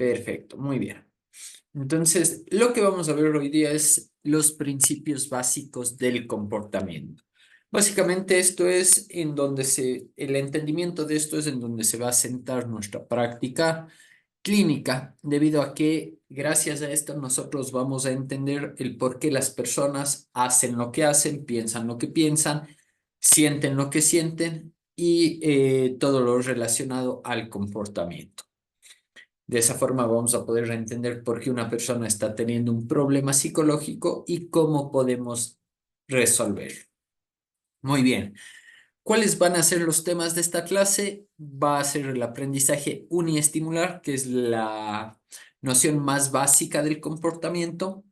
Perfecto, muy bien. Entonces, lo que vamos a ver hoy día es los principios básicos del comportamiento. Básicamente esto es en donde el entendimiento de esto es en donde se va a sentar nuestra práctica clínica, debido a que gracias a esto nosotros vamos a entender el por qué las personas hacen lo que hacen, piensan lo que piensan, sienten lo que sienten y todo lo relacionado al comportamiento. De esa forma vamos a poder entender por qué una persona está teniendo un problema psicológico y cómo podemos resolverlo. Muy bien. ¿Cuáles van a ser los temas de esta clase? Va a ser el aprendizaje uniestimular, que es la noción más básica del comportamiento,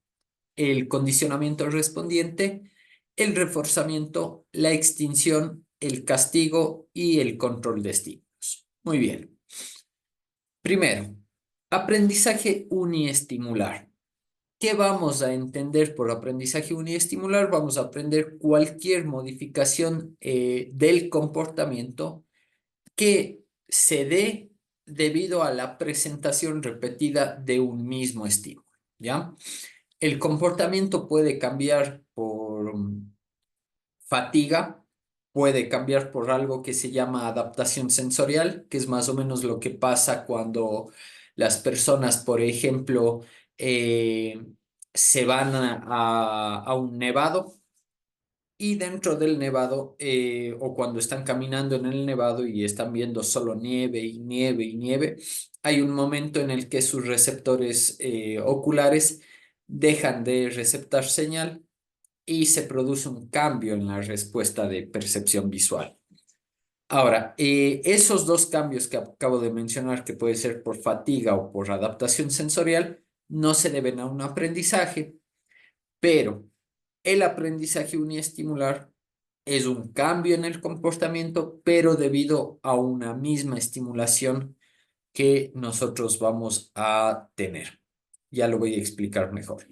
el condicionamiento respondiente, el reforzamiento, la extinción, el castigo y el control de estímulos. Muy bien. Primero, aprendizaje uniestimular. ¿Qué vamos a entender por aprendizaje uniestimular? Vamos a aprender cualquier modificación del comportamiento que se dé debido a la presentación repetida de un mismo estímulo, ¿ya? El comportamiento puede cambiar por fatiga, puede cambiar por algo que se llama adaptación sensorial, que es más o menos lo que pasa cuando las personas, por ejemplo, eh, se van a un nevado y dentro del nevado, o cuando están caminando en el nevado y están viendo solo nieve y nieve y nieve, hay un momento en el que sus receptores oculares dejan de receptar señal y se produce un cambio en la respuesta de percepción visual. Ahora, esos dos cambios que acabo de mencionar, que puede ser por fatiga o por adaptación sensorial, no se deben a un aprendizaje, pero el aprendizaje uniestimular es un cambio en el comportamiento, pero debido a una misma estimulación que nosotros vamos a tener. Ya lo voy a explicar mejor.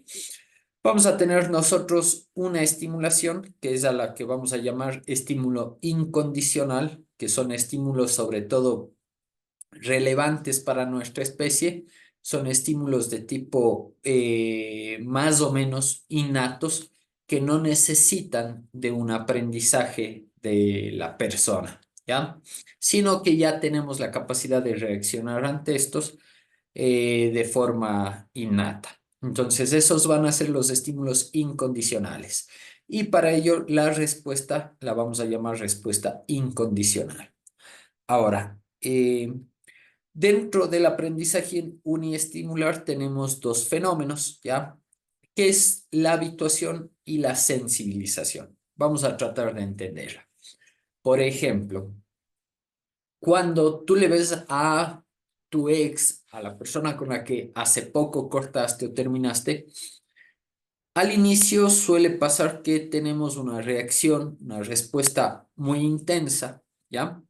Vamos a tener nosotros una estimulación que es a la que vamos a llamar estímulo incondicional, que son estímulos sobre todo relevantes para nuestra especie. Son estímulos de tipo más o menos innatos que no necesitan de un aprendizaje de la persona, ¿ya? Sino que ya tenemos la capacidad de reaccionar ante estos de forma innata. Entonces, esos van a ser los estímulos incondicionales. Y para ello, la respuesta la vamos a llamar respuesta incondicional. Ahora, dentro del aprendizaje uniestimular tenemos dos fenómenos, ¿ya? Que es la habituación y la sensibilización. Vamos a tratar de entenderla. Por ejemplo, cuando tú le ves a tu ex, a la persona con la que hace poco cortaste o terminaste, al inicio suele pasar que tenemos una reacción, una respuesta muy intensa, ¿ya?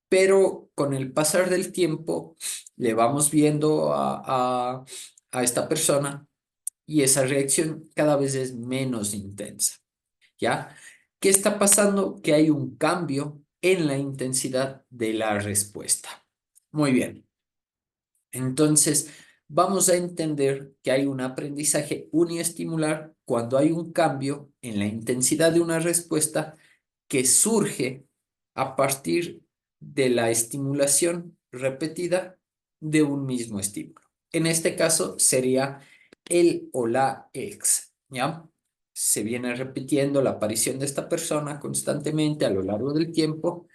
Pero con el pasar del tiempo le vamos viendo a esta persona y esa reacción cada vez es menos intensa, ¿ya? ¿Qué está pasando? Que hay un cambio en la intensidad de la respuesta. Muy bien. Entonces, vamos a entender que hay un aprendizaje uniestimular cuando hay un cambio en la intensidad de una respuesta que surge a partir de la estimulación repetida de un mismo estímulo. En este caso sería el o la ex, ¿ya? Se viene repitiendo la aparición de esta persona constantemente a lo largo del tiempo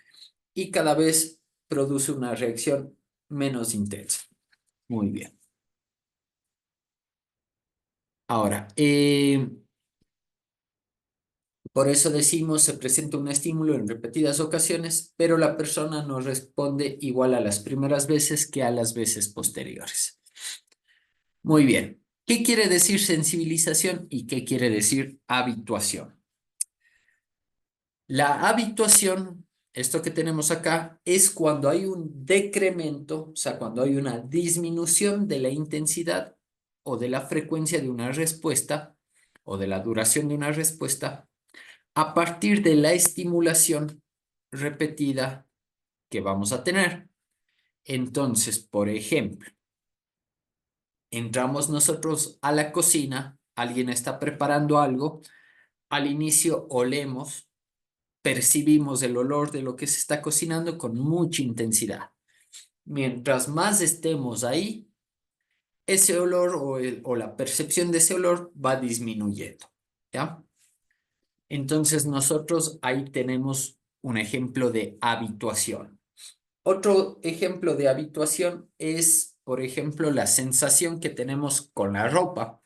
y cada vez produce una reacción menos intensa. Muy bien. Ahora, por eso decimos se presenta un estímulo en repetidas ocasiones, pero la persona no responde igual a las primeras veces que a las veces posteriores. Muy bien. ¿Qué quiere decir sensibilización y qué quiere decir habituación? La habituación, esto que tenemos acá, es cuando hay un decremento, o sea, cuando hay una disminución de la intensidad o de la frecuencia de una respuesta o de la duración de una respuesta a partir de la estimulación repetida que vamos a tener. Entonces, por ejemplo, Entramos nosotros a la cocina, alguien está preparando algo, al inicio olemos, percibimos el olor de lo que se está cocinando con mucha intensidad. Mientras más estemos ahí, ese olor o la percepción de ese olor va disminuyendo, ¿ya? Entonces nosotros ahí tenemos un ejemplo de habituación. Otro ejemplo de habituación es, por ejemplo, la sensación que tenemos con la ropa.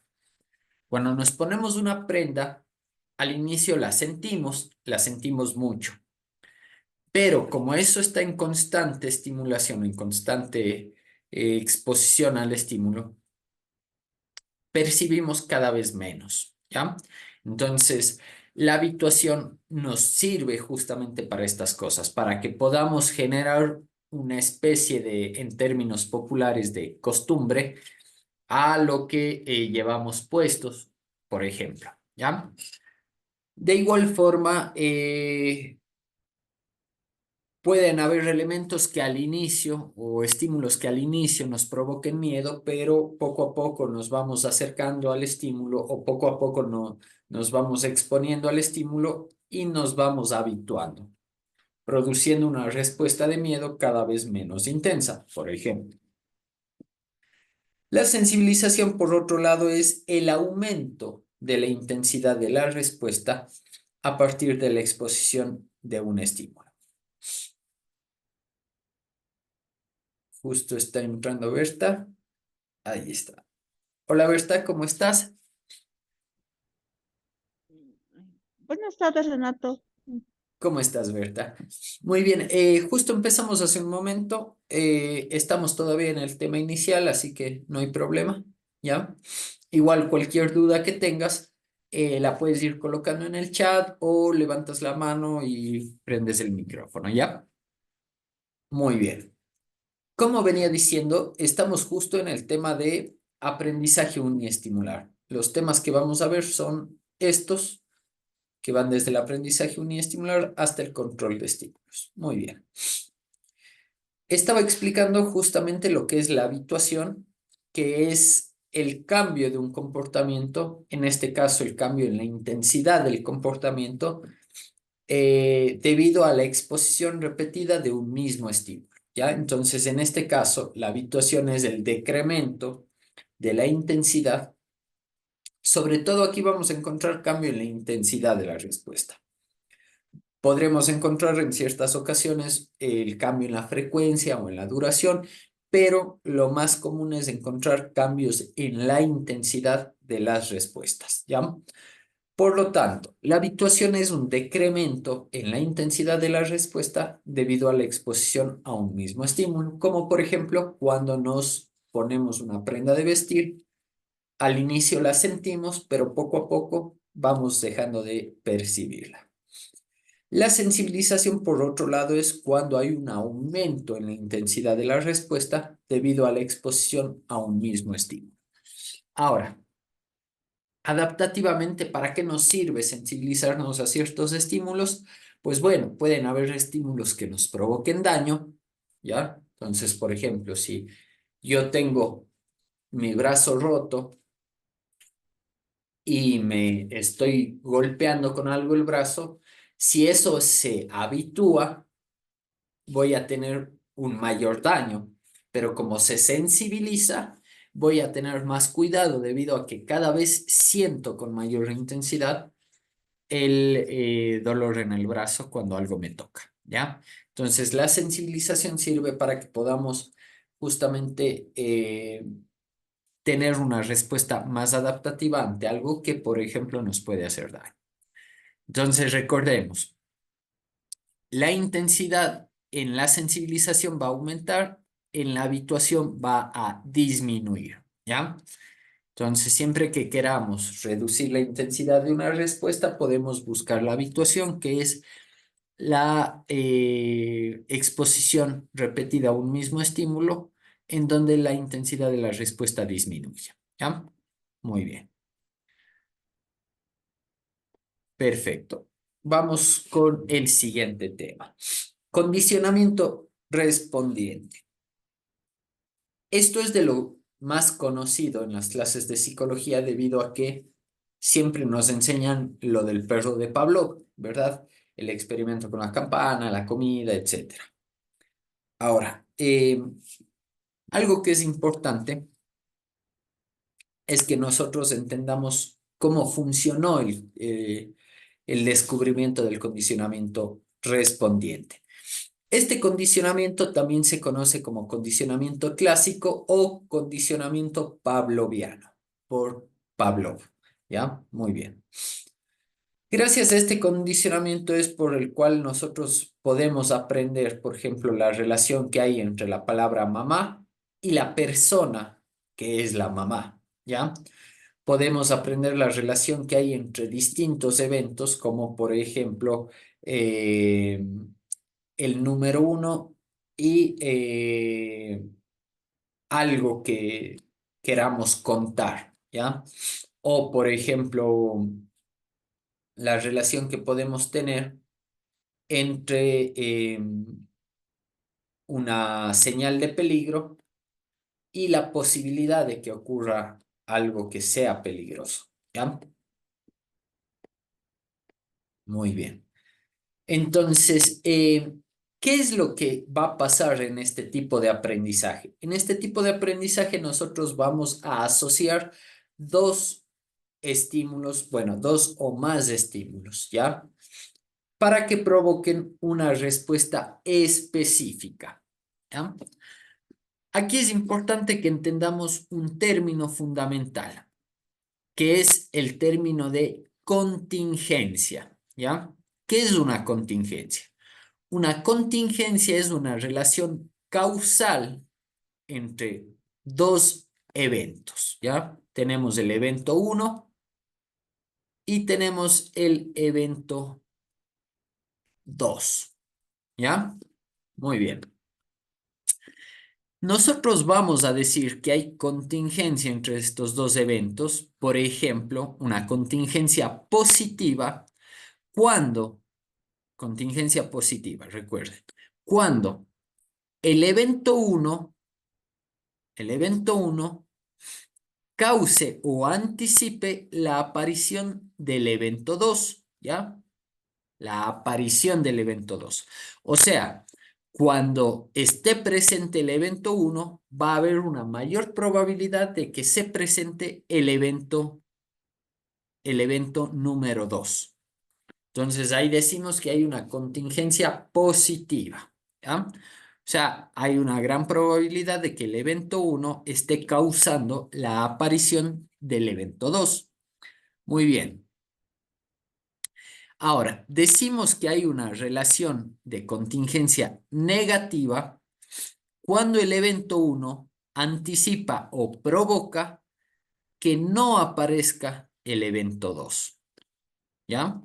Cuando nos ponemos una prenda, al inicio la sentimos mucho, pero como eso está en constante estimulación, en constante exposición al estímulo, percibimos cada vez menos, ¿ya? Entonces, la habituación nos sirve justamente para estas cosas, para que podamos generar una especie de, en términos populares, de costumbre a lo que llevamos puestos, por ejemplo, ¿ya? De igual forma, pueden haber elementos que al inicio o estímulos que al inicio nos provoquen miedo, pero poco a poco nos vamos acercando al estímulo o poco a poco nos vamos exponiendo al estímulo y nos vamos habituando, produciendo una respuesta de miedo cada vez menos intensa, por ejemplo. La sensibilización, por otro lado, es el aumento de la intensidad de la respuesta a partir de la exposición de un estímulo. Justo está entrando Berta. Ahí está. Hola Berta, ¿cómo estás? Buenas tardes, Renato. ¿Cómo estás, Berta? Muy bien, justo empezamos hace un momento. Estamos todavía en el tema inicial, así que no hay problema, ¿ya? Igual cualquier duda que tengas, la puedes ir colocando en el chat o levantas la mano y prendes el micrófono, ¿ya? Muy bien. Como venía diciendo, estamos justo en el tema de aprendizaje uniestimular. Los temas que vamos a ver son estos, que van desde el aprendizaje uniestimular hasta el control de estímulos. Muy bien. Estaba explicando justamente lo que es la habituación, que es el cambio de un comportamiento, en este caso el cambio en la intensidad del comportamiento, debido a la exposición repetida de un mismo estímulo. ¿Ya? Entonces, en este caso, la habituación es el decremento de la intensidad. Sobre todo aquí vamos a encontrar cambio en la intensidad de la respuesta. Podremos encontrar en ciertas ocasiones el cambio en la frecuencia o en la duración, pero lo más común es encontrar cambios en la intensidad de las respuestas, ¿ya? Por lo tanto, la habituación es un decremento en la intensidad de la respuesta debido a la exposición a un mismo estímulo, como por ejemplo cuando nos ponemos una prenda de vestir, al inicio la sentimos, pero poco a poco vamos dejando de percibirla. La sensibilización, por otro lado, es cuando hay un aumento en la intensidad de la respuesta debido a la exposición a un mismo estímulo. Ahora, adaptativamente, ¿para qué nos sirve sensibilizarnos a ciertos estímulos? Pues bueno, pueden haber estímulos que nos provoquen daño, ¿ya? Entonces, por ejemplo, si yo tengo mi brazo roto y me estoy golpeando con algo el brazo, si eso se habitúa, voy a tener un mayor daño, pero como se sensibiliza, voy a tener más cuidado debido a que cada vez siento con mayor intensidad el dolor en el brazo cuando algo me toca, ¿ya? Entonces, la sensibilización sirve para que podamos justamente tener una respuesta más adaptativa ante algo que, por ejemplo, nos puede hacer daño. Entonces, recordemos, la intensidad en la sensibilización va a aumentar, en la habituación va a disminuir, ¿ya? Entonces, siempre que queramos reducir la intensidad de una respuesta, podemos buscar la habituación, que es la exposición repetida a un mismo estímulo en donde la intensidad de la respuesta disminuye, ¿ya? Muy bien, perfecto. Vamos con el siguiente tema. Condicionamiento respondiente. Esto es más conocido en las clases de psicología debido a que siempre nos enseñan lo del perro de Pavlov, ¿verdad? El experimento con la campana, la comida, etcétera. Ahora, algo que es importante es que nosotros entendamos cómo funcionó el descubrimiento del condicionamiento respondiente. Este condicionamiento también se conoce como condicionamiento clásico o condicionamiento pavloviano por Pavlov. ¿Ya? Muy bien. Gracias a este condicionamiento es por el cual nosotros podemos aprender, por ejemplo, la relación que hay entre la palabra mamá y la persona que es la mamá. ¿Ya? Podemos aprender la relación que hay entre distintos eventos, como por ejemplo el número uno y algo que queramos contar, ¿ya? O por ejemplo, la relación que podemos tener entre una señal de peligro y la posibilidad de que ocurra algo que sea peligroso, ¿ya? Muy bien. Entonces, ¿qué es lo que va a pasar en este tipo de aprendizaje? En este tipo de aprendizaje nosotros vamos a asociar dos estímulos, bueno, dos o más estímulos, ¿ya? Para que provoquen una respuesta específica, ¿ya? Aquí es importante que entendamos un término fundamental, que es el término de contingencia, ¿ya? ¿Qué es una contingencia? Una contingencia es una relación causal entre dos eventos, ¿ya? Tenemos el evento uno y tenemos el evento 2, ¿ya? Muy bien. Nosotros vamos a decir que hay contingencia entre estos dos eventos, por ejemplo, una contingencia positiva cuando, contingencia positiva, recuerden, cuando el evento uno cause o anticipe la aparición del evento 2, ¿ya? La aparición del evento 2. O sea, cuando esté presente el evento uno, va a haber una mayor probabilidad de que se presente el evento número 2. Entonces ahí decimos que hay una contingencia positiva, ¿ya? O sea, hay una gran probabilidad de que el evento uno esté causando la aparición del evento 2. Muy bien. Ahora, decimos que hay una relación de contingencia negativa cuando el evento uno anticipa o provoca que no aparezca el evento 2. ¿Ya?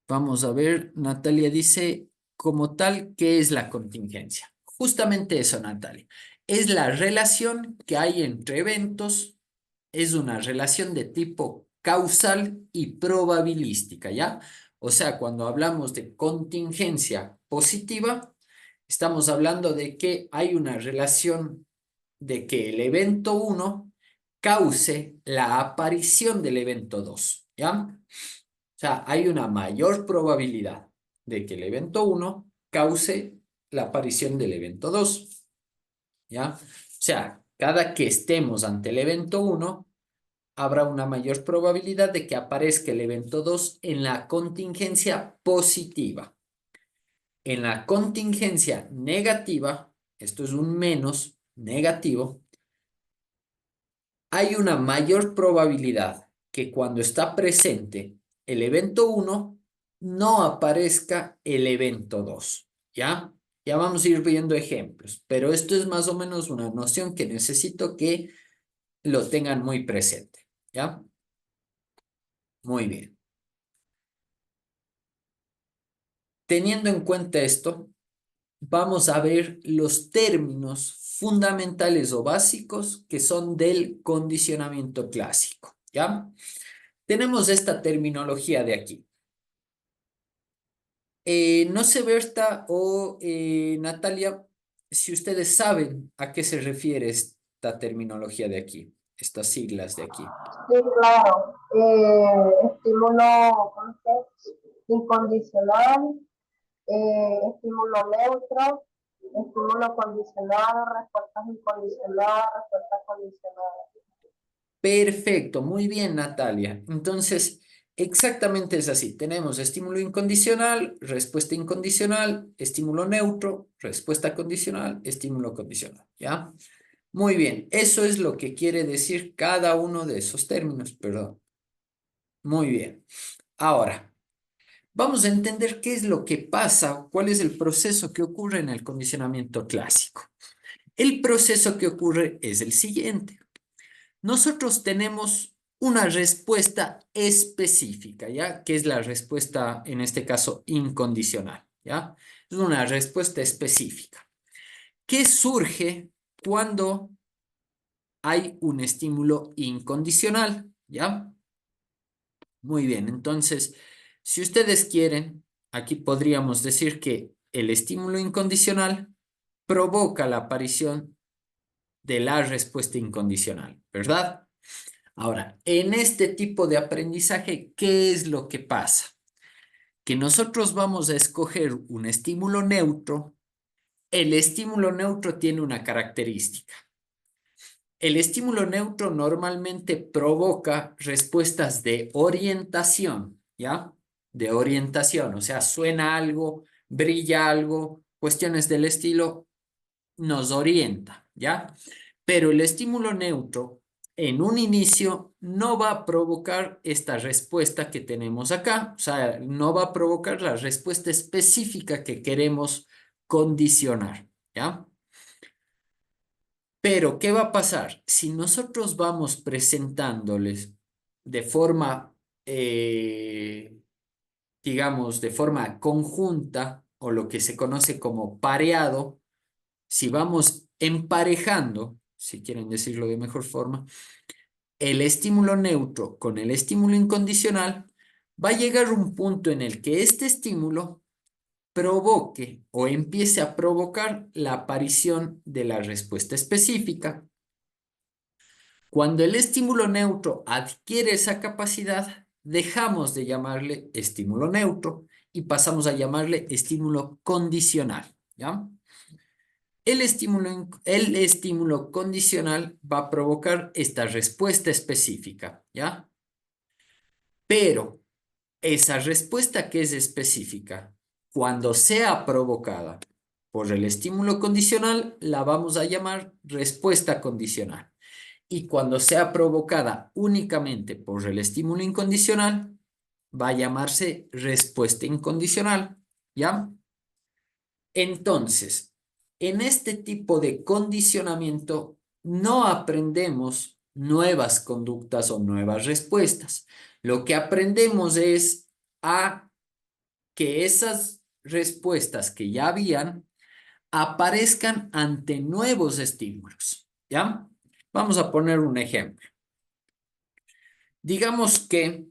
Vamos a ver, Natalia dice, como tal, ¿qué es la contingencia? Justamente eso, Natalia. Es la relación que hay entre eventos, es una relación de tipo causal y probabilística, ¿ya? O sea, cuando hablamos de contingencia positiva, estamos hablando de que hay una relación de que el evento uno cause la aparición del evento 2, ¿ya? O sea, hay una mayor probabilidad de que el evento uno cause la aparición del evento 2, ¿ya? O sea, cada que estemos ante el evento uno, habrá una mayor probabilidad de que aparezca el evento 2 en la contingencia positiva. En la contingencia negativa, esto es un menos negativo, hay una mayor probabilidad que cuando está presente el evento uno no aparezca el evento 2, ¿ya? Ya vamos a ir viendo ejemplos, pero esto es más o menos una noción que necesito que lo tengan muy presente, ¿ya? Muy bien. Teniendo en cuenta esto, vamos a ver los términos fundamentales o básicos que son del condicionamiento clásico, ¿ya? Tenemos esta terminología de aquí. No sé, Berta o Natalia, si ustedes saben a qué se refiere esta terminología de aquí, estas siglas de aquí? Sí, claro. Estímulo, ¿cómo se dice? Incondicional, estímulo neutro, estímulo condicionado, respuestas incondicionadas, respuestas condicionadas. Perfecto, muy bien, Natalia. Entonces, exactamente es así. Tenemos estímulo incondicional, respuesta incondicional, estímulo neutro, respuesta condicional, estímulo condicional, ¿ya? Muy bien, eso es lo que quiere decir cada uno de esos términos, perdón. Muy bien. Ahora, vamos a entender qué es lo que pasa, cuál es el proceso que ocurre en el condicionamiento clásico. El proceso que ocurre es el siguiente. Nosotros tenemos una respuesta específica, ¿ya? Que es la respuesta, en este caso, incondicional, ¿ya? Es una respuesta específica. ¿Qué surge cuando hay un estímulo incondicional? ¿Ya? Muy bien, entonces, si ustedes quieren, aquí podríamos decir que el estímulo incondicional provoca la aparición de la respuesta incondicional, ¿verdad? Ahora, en este tipo de aprendizaje, ¿qué es lo que pasa? Que nosotros vamos a escoger un estímulo neutro. El estímulo neutro tiene una característica. El estímulo neutro normalmente provoca respuestas de orientación, ¿ya? De orientación, o sea, suena algo, brilla algo, cuestiones del estilo, nos orienta, ¿ya? Pero el estímulo neutro en un inicio no va a provocar esta respuesta que tenemos acá, o sea, no va a provocar la respuesta específica que queremos condicionar, ¿ya? Pero, ¿qué va a pasar? Si nosotros vamos presentándoles de forma, digamos, de forma conjunta o lo que se conoce como pareado, si vamos emparejando, si quieren decirlo de mejor forma, el estímulo neutro con el estímulo incondicional, va a llegar un punto en el que este estímulo provoque o empiece a provocar la aparición de la respuesta específica. Cuando el estímulo neutro adquiere esa capacidad, dejamos de llamarle estímulo neutro y pasamos a llamarle estímulo condicional, ¿ya? El estímulo condicional va a provocar esta respuesta específica, ¿ya? Pero esa respuesta que es específica, cuando sea provocada por el estímulo condicional, la vamos a llamar respuesta condicional. Y cuando sea provocada únicamente por el estímulo incondicional, va a llamarse respuesta incondicional, ¿ya? Entonces, en este tipo de condicionamiento no aprendemos nuevas conductas o nuevas respuestas. Lo que aprendemos es a que esas respuestas que ya habían aparezcan ante nuevos estímulos, ¿ya? Vamos a poner un ejemplo. Digamos que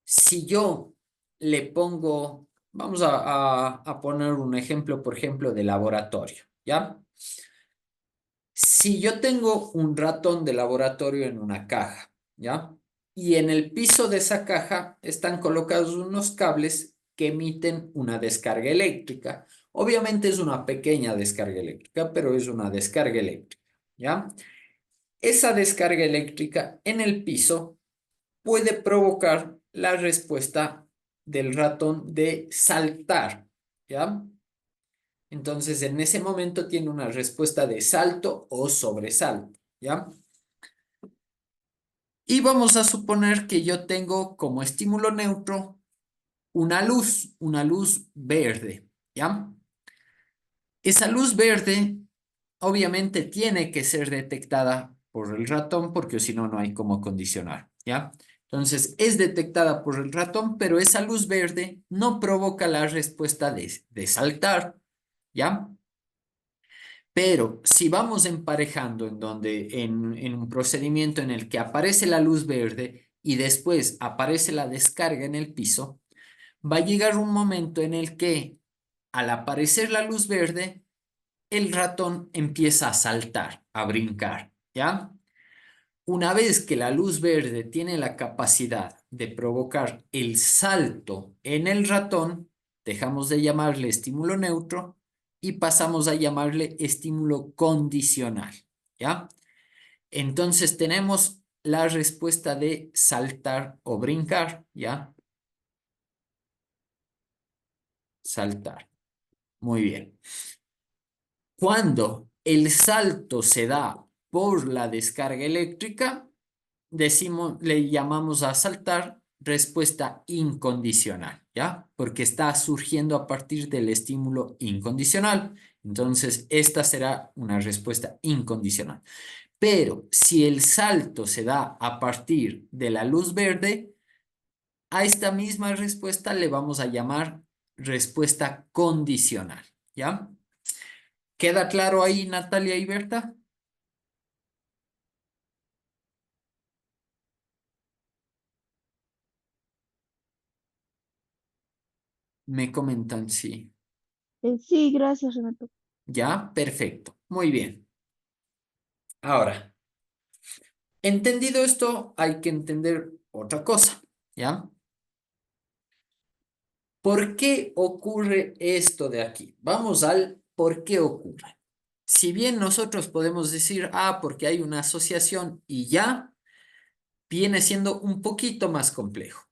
si yo le pongo, vamos a poner un ejemplo, por ejemplo, de laboratorio, ¿ya? Si yo tengo un ratón de laboratorio en una caja, ¿ya? Y en el piso de esa caja están colocados unos cables que emiten una descarga eléctrica. Obviamente es una pequeña descarga eléctrica, pero es una descarga eléctrica, ¿ya? Esa descarga eléctrica en el piso puede provocar la respuesta del ratón de saltar, ¿ya? Entonces, en ese momento tiene una respuesta de salto o sobresalto, ¿ya? Y vamos a suponer que yo tengo como estímulo neutro una luz verde, ¿ya? Esa luz verde obviamente tiene que ser detectada por el ratón porque si no, no hay cómo condicionar, ¿ya? Entonces, es detectada por el ratón, pero esa luz verde no provoca la respuesta de saltar, ¿ya? Pero si vamos emparejando en un procedimiento en el que aparece la luz verde y después aparece la descarga en el piso, va a llegar un momento en el que al aparecer la luz verde, el ratón empieza a saltar, a brincar, ¿ya? Una vez que la luz verde tiene la capacidad de provocar el salto en el ratón, dejamos de llamarle estímulo neutro y pasamos a llamarle estímulo condicional, ¿ya? Entonces tenemos la respuesta de saltar o brincar, ¿ya? Saltar. Muy bien. Cuando el salto se da por la descarga eléctrica, le llamamos a saltar respuesta incondicional, ¿ya? Porque está surgiendo a partir del estímulo incondicional. Entonces, esta será una respuesta incondicional. Pero si el salto se da a partir de la luz verde, a esta misma respuesta le vamos a llamar respuesta condicional, ¿ya? ¿Queda claro ahí, Natalia y Berta? Me comentan sí. Sí, gracias, Renato. ¿Ya? Perfecto. Muy bien. Ahora, entendido esto, hay que entender otra cosa, ¿ya? ¿Por qué ocurre esto de aquí? Vamos al por qué ocurre. Si bien nosotros podemos decir, porque hay una asociación y ya, viene siendo un poquito más complejo.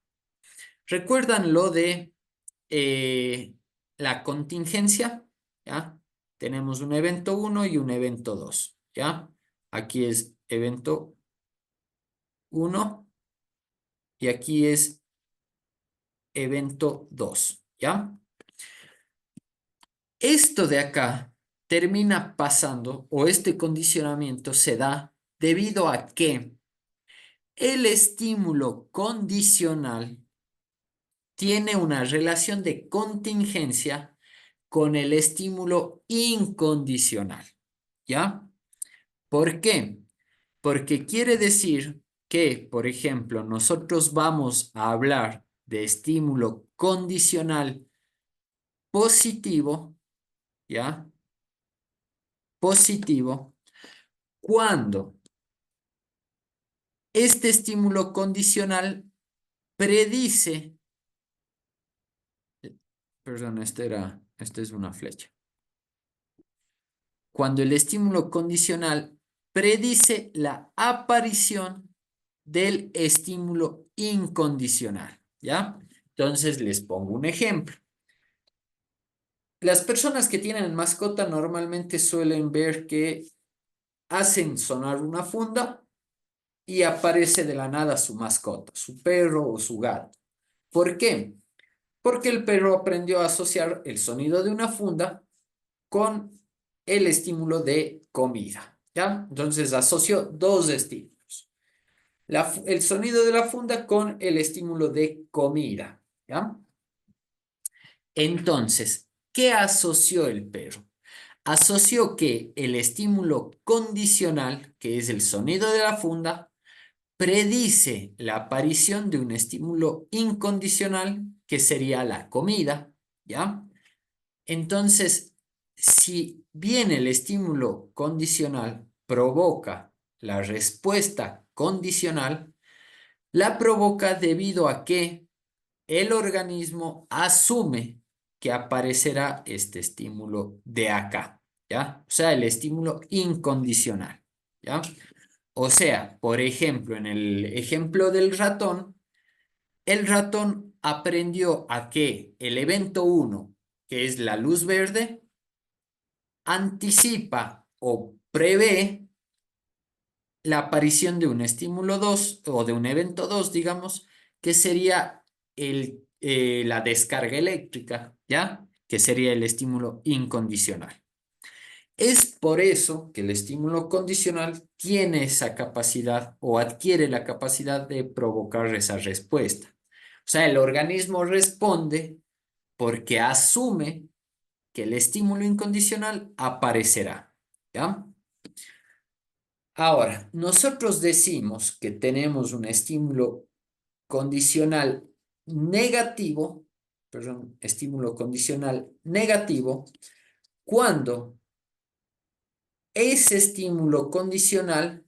¿Recuerdan lo de la contingencia? ¿Ya? Tenemos un evento 1 y un evento 2, ¿ya? Aquí es evento 1 y aquí es evento 2, ¿ya? Esto de acá termina pasando, o este condicionamiento se da debido a que el estímulo condicional tiene una relación de contingencia con el estímulo incondicional, ¿ya? ¿Por qué? Porque quiere decir que, por ejemplo, nosotros vamos a hablar de estímulo condicional positivo, ¿ya? Positivo, cuando este estímulo condicional predice, perdón, esta es una flecha. Cuando el estímulo condicional predice la aparición del estímulo incondicional, ¿ya? Entonces les pongo un ejemplo. Las personas que tienen mascota normalmente suelen ver que hacen sonar una funda y aparece de la nada su mascota, su perro o su gato. ¿Por qué? Porque el perro aprendió a asociar el sonido de una funda con el estímulo de comida, ¿ya? Entonces asoció dos estímulos. El sonido de la funda con el estímulo de comida, ¿ya? Entonces, ¿qué asoció el perro? Asoció que el estímulo condicional, que es el sonido de la funda, predice la aparición de un estímulo incondicional, que sería la comida, ¿ya? Entonces, si bien el estímulo condicional provoca la respuesta condicional, la provoca debido a que el organismo asume que aparecerá este estímulo de acá, ¿ya? O sea, el estímulo incondicional, ¿ya? O sea, por ejemplo, en el ejemplo del ratón, el ratón aprendió a que el evento 1, que es la luz verde, anticipa o prevé la aparición de un estímulo 2 o de un evento 2, digamos, que sería la descarga eléctrica, ¿ya? Que sería el estímulo incondicional. Es por eso que el estímulo condicional tiene esa capacidad o adquiere la capacidad de provocar esa respuesta. O sea, el organismo responde porque asume que el estímulo incondicional aparecerá, ¿ya? Ahora, nosotros decimos que tenemos un estímulo condicional negativo, perdón, estímulo condicional negativo, cuando ese estímulo condicional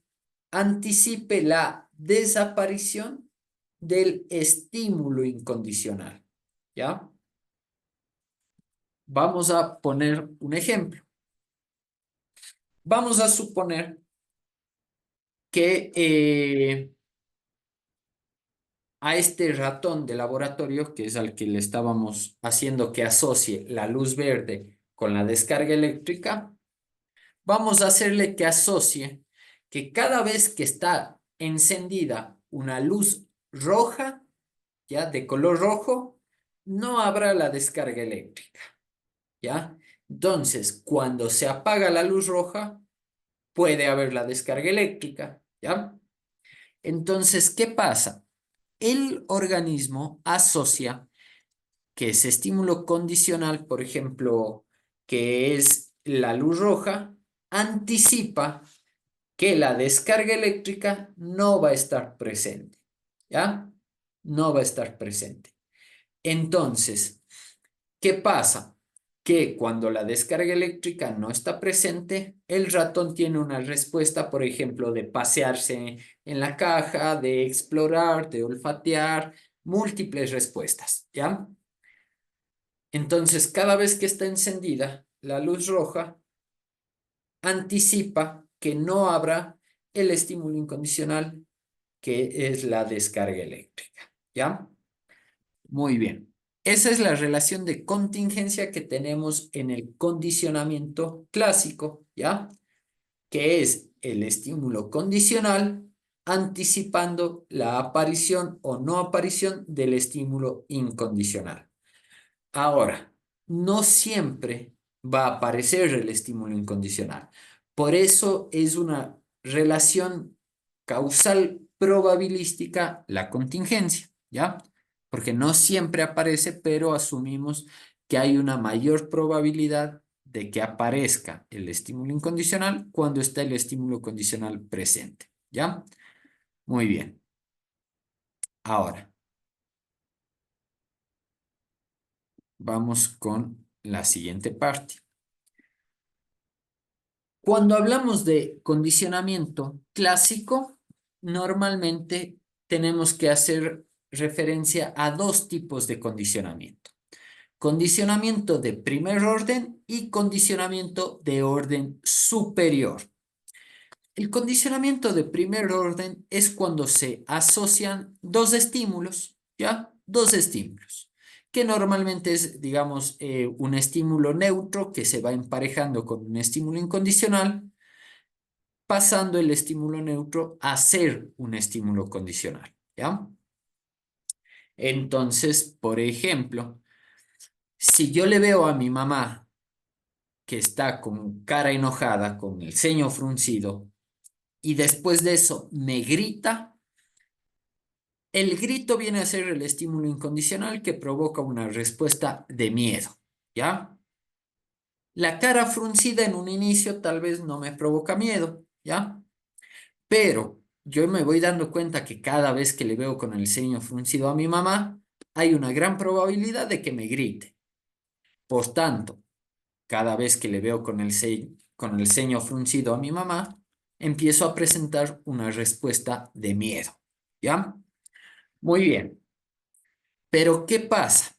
anticipe la desaparición del estímulo incondicional. ¿Ya? Vamos a poner un ejemplo. Vamos a suponer que a este ratón de laboratorio, que es al que le estábamos haciendo que asocie la luz verde con la descarga eléctrica, vamos a hacerle que asocie que cada vez que está encendida una luz roja, ya de color rojo, no habrá la descarga eléctrica, ¿ya? Entonces, cuando se apaga la luz roja, puede haber la descarga eléctrica, ¿ya? Entonces, ¿qué pasa? El organismo asocia que ese estímulo condicional, por ejemplo, que es la luz roja, anticipa que la descarga eléctrica no va a estar presente, ¿ya? No va a estar presente. Entonces, ¿qué pasa? Que cuando la descarga eléctrica no está presente, el ratón tiene una respuesta, por ejemplo, de pasearse en la caja, de explorar, de olfatear, múltiples respuestas, ¿ya? Entonces, cada vez que está encendida la luz roja, anticipa que no habrá el estímulo incondicional, que es la descarga eléctrica, ¿ya? Muy bien. Esa es la relación de contingencia que tenemos en el condicionamiento clásico, ¿ya? Que es el estímulo condicional anticipando la aparición o no aparición del estímulo incondicional. Ahora, no siempre va a aparecer el estímulo incondicional. Por eso es una relación causal probabilística la contingencia, ¿ya? Porque no siempre aparece, pero asumimos que hay una mayor probabilidad de que aparezca el estímulo incondicional cuando está el estímulo condicional presente, ¿ya? Muy bien. Ahora, vamos con la siguiente parte. Cuando hablamos de condicionamiento clásico, normalmente tenemos que hacer referencia a dos tipos de condicionamiento. Condicionamiento de primer orden y condicionamiento de orden superior. El condicionamiento de primer orden es cuando se asocian dos estímulos, ¿ya? Dos estímulos, que normalmente es, digamos, un estímulo neutro que se va emparejando con un estímulo incondicional, pasando el estímulo neutro a ser un estímulo condicional, ¿ya? Entonces, por ejemplo, si yo le veo a mi mamá que está con cara enojada, con el ceño fruncido, y después de eso me grita, el grito viene a ser el estímulo incondicional que provoca una respuesta de miedo, ¿ya? La cara fruncida en un inicio tal vez no me provoca miedo, ¿ya? Pero yo me voy dando cuenta que cada vez que le veo con el ceño fruncido a mi mamá, hay una gran probabilidad de que me grite. Por tanto, cada vez que le veo con el ceño fruncido a mi mamá, empiezo a presentar una respuesta de miedo, ¿ya? Muy bien. Pero ¿qué pasa?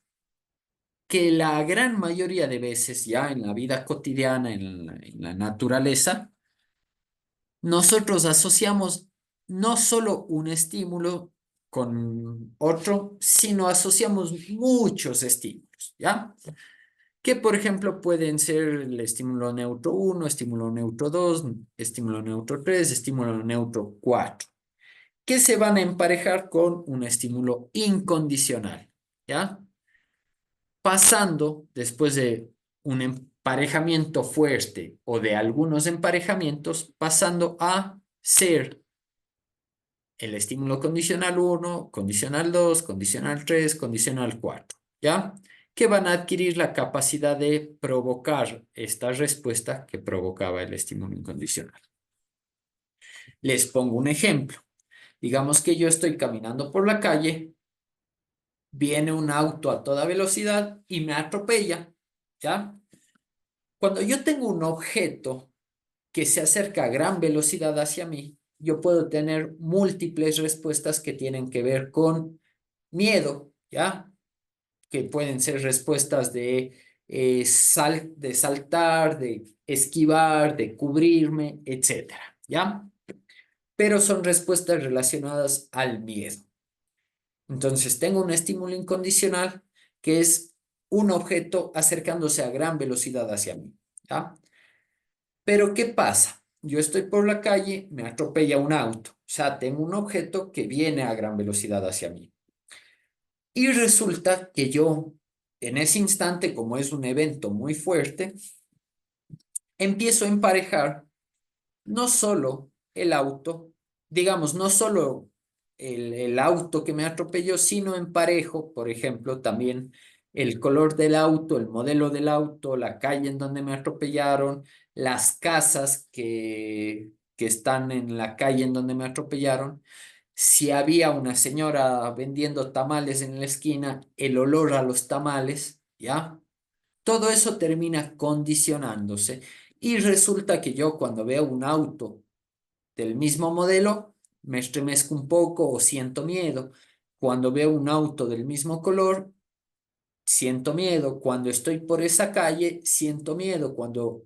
Que la gran mayoría de veces ya en la vida cotidiana, en la naturaleza, nosotros asociamos no solo un estímulo con otro, sino asociamos muchos estímulos, ¿ya? Que por ejemplo pueden ser el estímulo neutro 1, estímulo neutro 2, estímulo neutro 3, estímulo neutro 4, que se van a emparejar con un estímulo incondicional, ¿ya? Pasando después de un emparejamiento fuerte o de algunos emparejamientos, pasando a ser el estímulo condicional 1, condicional 2, condicional 3, condicional 4, ¿ya? Que van a adquirir la capacidad de provocar esta respuesta que provocaba el estímulo incondicional. Les pongo un ejemplo. Digamos que yo estoy caminando por la calle, viene un auto a toda velocidad y me atropella, ¿ya? Cuando yo tengo un objeto que se acerca a gran velocidad hacia mí, yo puedo tener múltiples respuestas que tienen que ver con miedo, ¿ya? Que pueden ser respuestas de saltar, de esquivar, de cubrirme, etcétera, ¿ya? Pero son respuestas relacionadas al miedo. Entonces, tengo un estímulo incondicional que es un objeto acercándose a gran velocidad hacia mí, ¿ya? Pero ¿qué pasa? Yo estoy por la calle, me atropella un auto, o sea, tengo un objeto que viene a gran velocidad hacia mí. Y resulta que yo, en ese instante, como es un evento muy fuerte, empiezo a emparejar no solo el auto, digamos, no solo el auto que me atropelló, sino emparejo, por ejemplo, también el color del auto, el modelo del auto, la calle en donde me atropellaron, las casas que están en la calle en donde me atropellaron. Si había una señora vendiendo tamales en la esquina, el olor a los tamales, ¿ya? Todo eso termina condicionándose y resulta que yo cuando veo un auto del mismo modelo me estremezco un poco o siento miedo. Cuando veo un auto del mismo color, siento miedo. Cuando estoy por esa calle, siento miedo. Cuando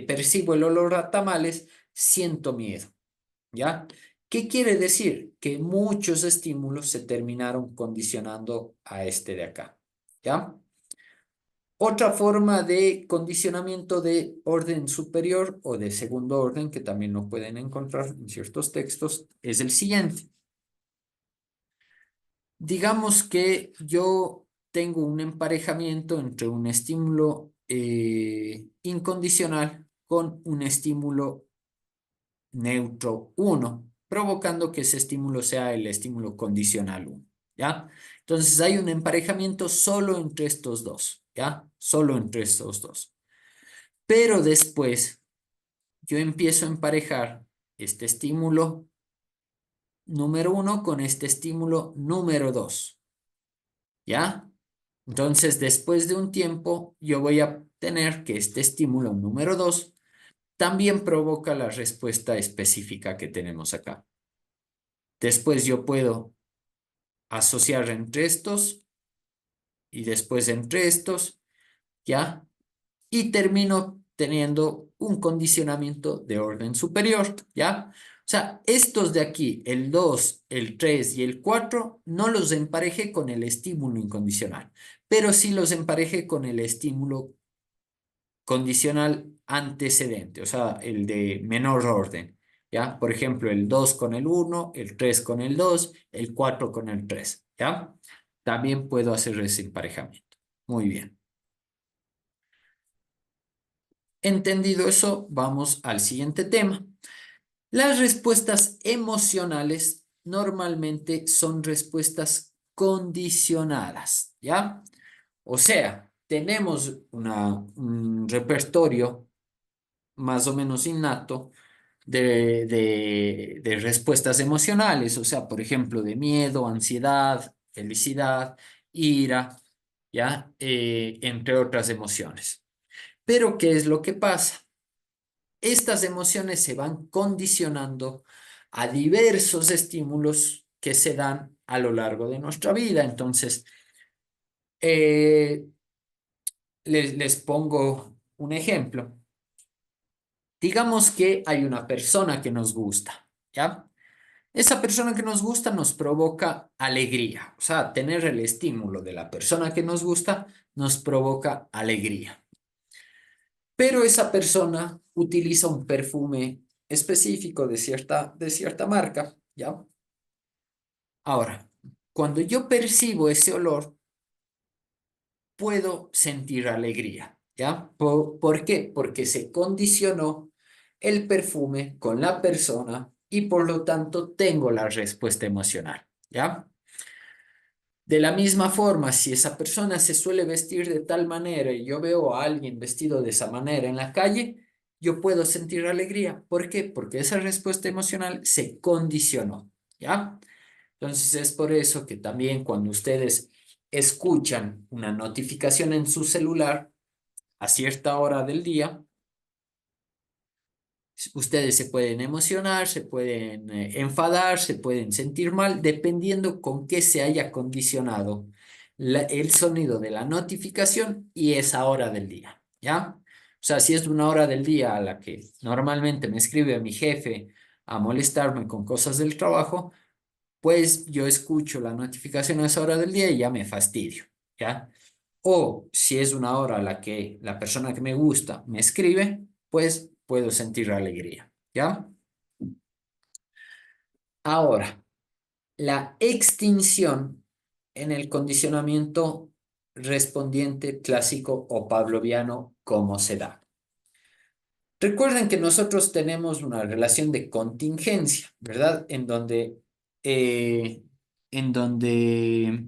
percibo el olor a tamales, siento miedo. ¿Ya? ¿Qué quiere decir? Que muchos estímulos se terminaron condicionando a este de acá. ¿Ya? Otra forma de condicionamiento de orden superior o de segundo orden, que también lo pueden encontrar en ciertos textos, es el siguiente. Digamos que yo tengo un emparejamiento entre un estímulo incondicional con un estímulo neutro 1, provocando que ese estímulo sea el estímulo condicional 1, ¿ya? Entonces hay un emparejamiento solo entre estos dos, ¿ya? Solo entre estos dos. Pero después yo empiezo a emparejar este estímulo número 1 con este estímulo número 2, ¿ya? Entonces, después de un tiempo, yo voy a tener que este estímulo número 2 también provoca la respuesta específica que tenemos acá. Después yo puedo asociar entre estos y después entre estos, ¿ya? Y termino teniendo un condicionamiento de orden superior, ¿ya? O sea, estos de aquí, el 2, el 3 y el 4, no los emparejé con el estímulo incondicional, pero sí los emparejé con el estímulo condicional antecedente, o sea, el de menor orden, ¿ya? Por ejemplo, el 2 con el 1, el 3 con el 2, el 4 con el 3, ¿ya? También puedo hacer ese emparejamiento. Muy bien. Entendido eso, vamos al siguiente tema. Las respuestas emocionales normalmente son respuestas condicionadas, ¿ya? O sea, tenemos un repertorio más o menos innato de respuestas emocionales, o sea, por ejemplo, de miedo, ansiedad, felicidad, ira, ¿ya? Entre otras emociones. Pero, ¿qué es lo que pasa? Estas emociones se van condicionando a diversos estímulos que se dan a lo largo de nuestra vida. Entonces, eh, les pongo un ejemplo. Digamos que hay una persona que nos gusta, ¿ya? Esa persona que nos gusta nos provoca alegría, o sea, tener el estímulo de la persona que nos gusta nos provoca alegría. Pero esa persona utiliza un perfume específico de cierta marca, ¿ya? Ahora, cuando yo percibo ese olor, puedo sentir alegría, ¿ya? ¿Por qué? Porque se condicionó el perfume con la persona y por lo tanto tengo la respuesta emocional, ¿ya? De la misma forma, si esa persona se suele vestir de tal manera y yo veo a alguien vestido de esa manera en la calle, yo puedo sentir alegría. ¿Por qué? Porque esa respuesta emocional se condicionó, ¿ya? Entonces es por eso que también cuando ustedes escuchan una notificación en su celular a cierta hora del día, Ustedes se pueden emocionar, se pueden enfadar, se pueden sentir mal, dependiendo con qué se haya condicionado el sonido de la notificación y esa hora del día, ¿ya? O sea, si es una hora del día a la que normalmente me escribe mi jefe a molestarme con cosas del trabajo, pues yo escucho la notificación a esa hora del día y ya me fastidio, ¿ya? O si es una hora a la que la persona que me gusta me escribe, pues puedo sentir alegría, ¿ya? Ahora, la extinción en el condicionamiento respondiente clásico o pavloviano, ¿cómo se da? Recuerden que nosotros tenemos una relación de contingencia, ¿verdad? Eh, en donde,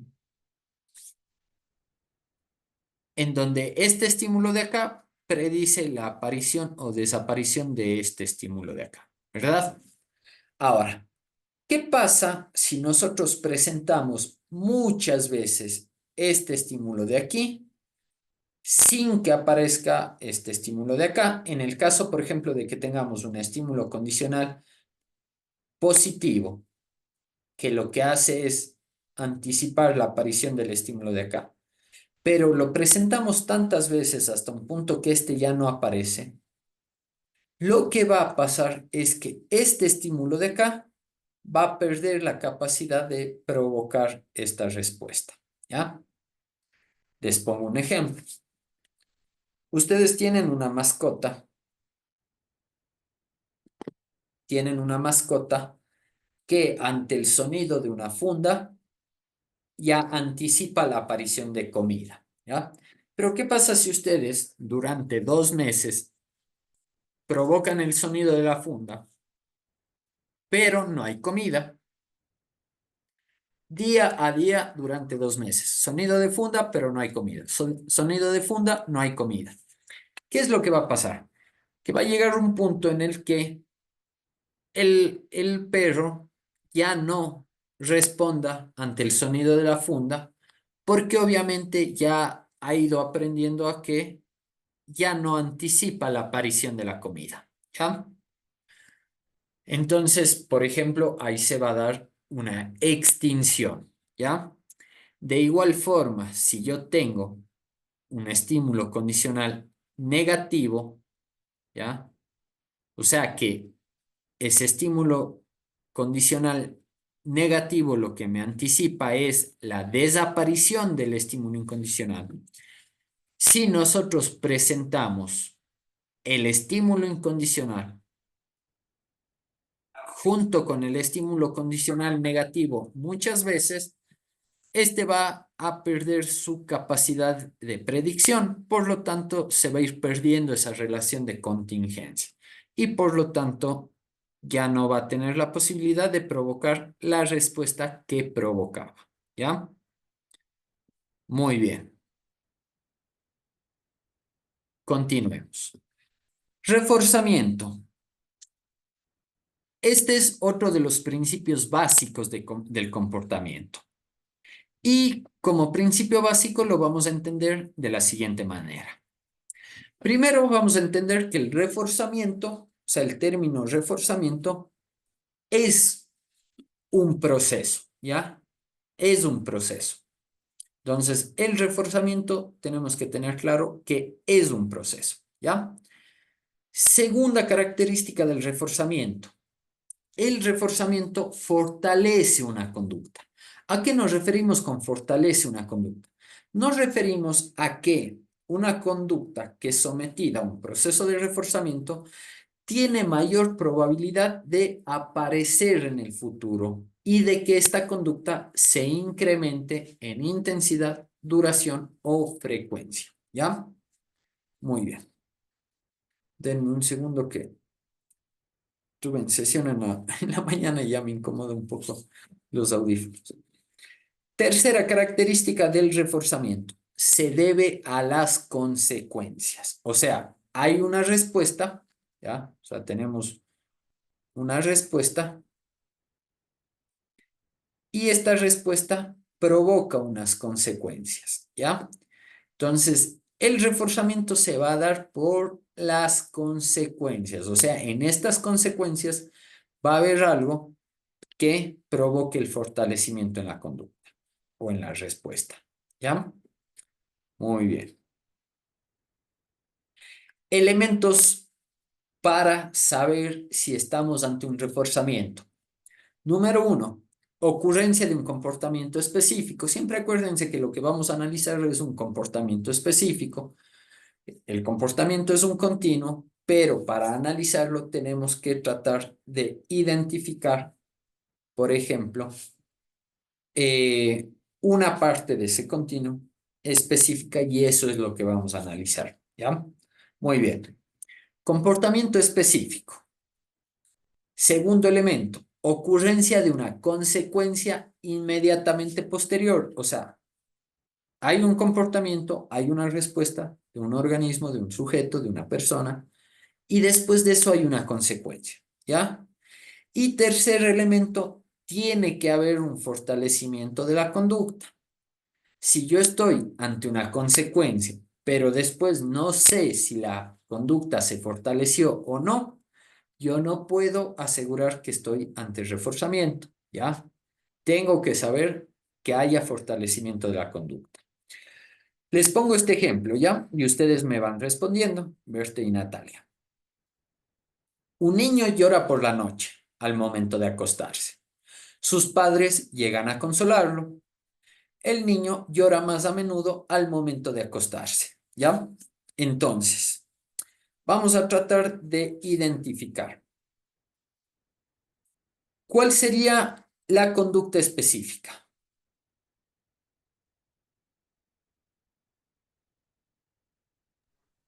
en donde este estímulo de acá predice la aparición o desaparición de este estímulo de acá, ¿verdad? Ahora, ¿qué pasa si nosotros presentamos muchas veces este estímulo de aquí sin que aparezca este estímulo de acá? En el caso, por ejemplo, de que tengamos un estímulo condicional positivo, que lo que hace es anticipar la aparición del estímulo de acá, pero lo presentamos tantas veces hasta un punto que este ya no aparece, lo que va a pasar es que este estímulo de acá va a perder la capacidad de provocar esta respuesta, ¿ya? Les pongo un ejemplo. Ustedes tienen una mascota que ante el sonido de una funda ya anticipa la aparición de comida, ¿ya? Pero ¿qué pasa si ustedes durante 2 meses provocan el sonido de la funda, pero no hay comida? Día a día durante 2 meses. Sonido de funda, pero no hay comida. Sonido de funda, no hay comida. ¿Qué es lo que va a pasar? Que va a llegar un punto en el que el perro ya no responda ante el sonido de la funda, porque obviamente ya ha ido aprendiendo a que ya no anticipa la aparición de la comida, ¿ya? Entonces, por ejemplo, ahí se va a dar una extinción, ¿ya? De igual forma, si yo tengo un estímulo condicional negativo, ¿ya? O sea que ese estímulo condicional negativo lo que me anticipa es la desaparición del estímulo incondicional. Si nosotros presentamos el estímulo incondicional junto con el estímulo condicional negativo muchas veces, este va a perder su capacidad de predicción, por lo tanto se va a ir perdiendo esa relación de contingencia y por lo tanto ya no va a tener la posibilidad de provocar la respuesta que provocaba, ¿ya? Muy bien, continuemos. Reforzamiento. Este es otro de los principios básicos del comportamiento. Y como principio básico lo vamos a entender de la siguiente manera. Primero vamos a entender que el reforzamiento, o sea, el término reforzamiento es un proceso, ¿ya? Es un proceso. Entonces, el reforzamiento tenemos que tener claro que es un proceso, ¿ya? Segunda característica del reforzamiento. El reforzamiento fortalece una conducta. ¿A qué nos referimos con fortalece una conducta? Nos referimos a que una conducta que es sometida a un proceso de reforzamiento tiene mayor probabilidad de aparecer en el futuro y de que esta conducta se incremente en intensidad, duración o frecuencia. ¿Ya? Muy bien. Denme un segundo que tuve en sesión en la mañana y ya me incomoda un poco los audífonos. Tercera característica del reforzamiento. Se debe a las consecuencias. O sea, hay una respuesta, ¿ya? O sea, tenemos una respuesta y esta respuesta provoca unas consecuencias, ¿ya? Entonces, el reforzamiento se va a dar por las consecuencias. O sea, en estas consecuencias va a haber algo que provoque el fortalecimiento en la conducta o en la respuesta. ¿Ya? Muy bien. Elementos para saber si estamos ante un reforzamiento. Número 1, ocurrencia de un comportamiento específico. Siempre acuérdense que lo que vamos a analizar es un comportamiento específico. El comportamiento es un continuo, pero para analizarlo tenemos que tratar de identificar, por ejemplo, una parte de ese continuo específica y eso es lo que vamos a analizar. ¿Ya? Muy bien. Comportamiento específico. Segundo elemento, ocurrencia de una consecuencia inmediatamente posterior. O sea, hay un comportamiento, hay una respuesta de un organismo, de un sujeto, de una persona, y después de eso hay una consecuencia, ¿ya? Y tercer elemento, tiene que haber un fortalecimiento de la conducta. Si yo estoy ante una consecuencia, pero después no sé si la conducta se fortaleció o no, yo no puedo asegurar que estoy ante reforzamiento, ¿ya? Tengo que saber que haya fortalecimiento de la conducta. Les pongo este ejemplo, ¿ya? Y ustedes me van respondiendo, Berta y Natalia. Un niño llora por la noche al momento de acostarse. Sus padres llegan a consolarlo. El niño llora más a menudo al momento de acostarse, ¿ya? Entonces, vamos a tratar de identificar cuál sería la conducta específica.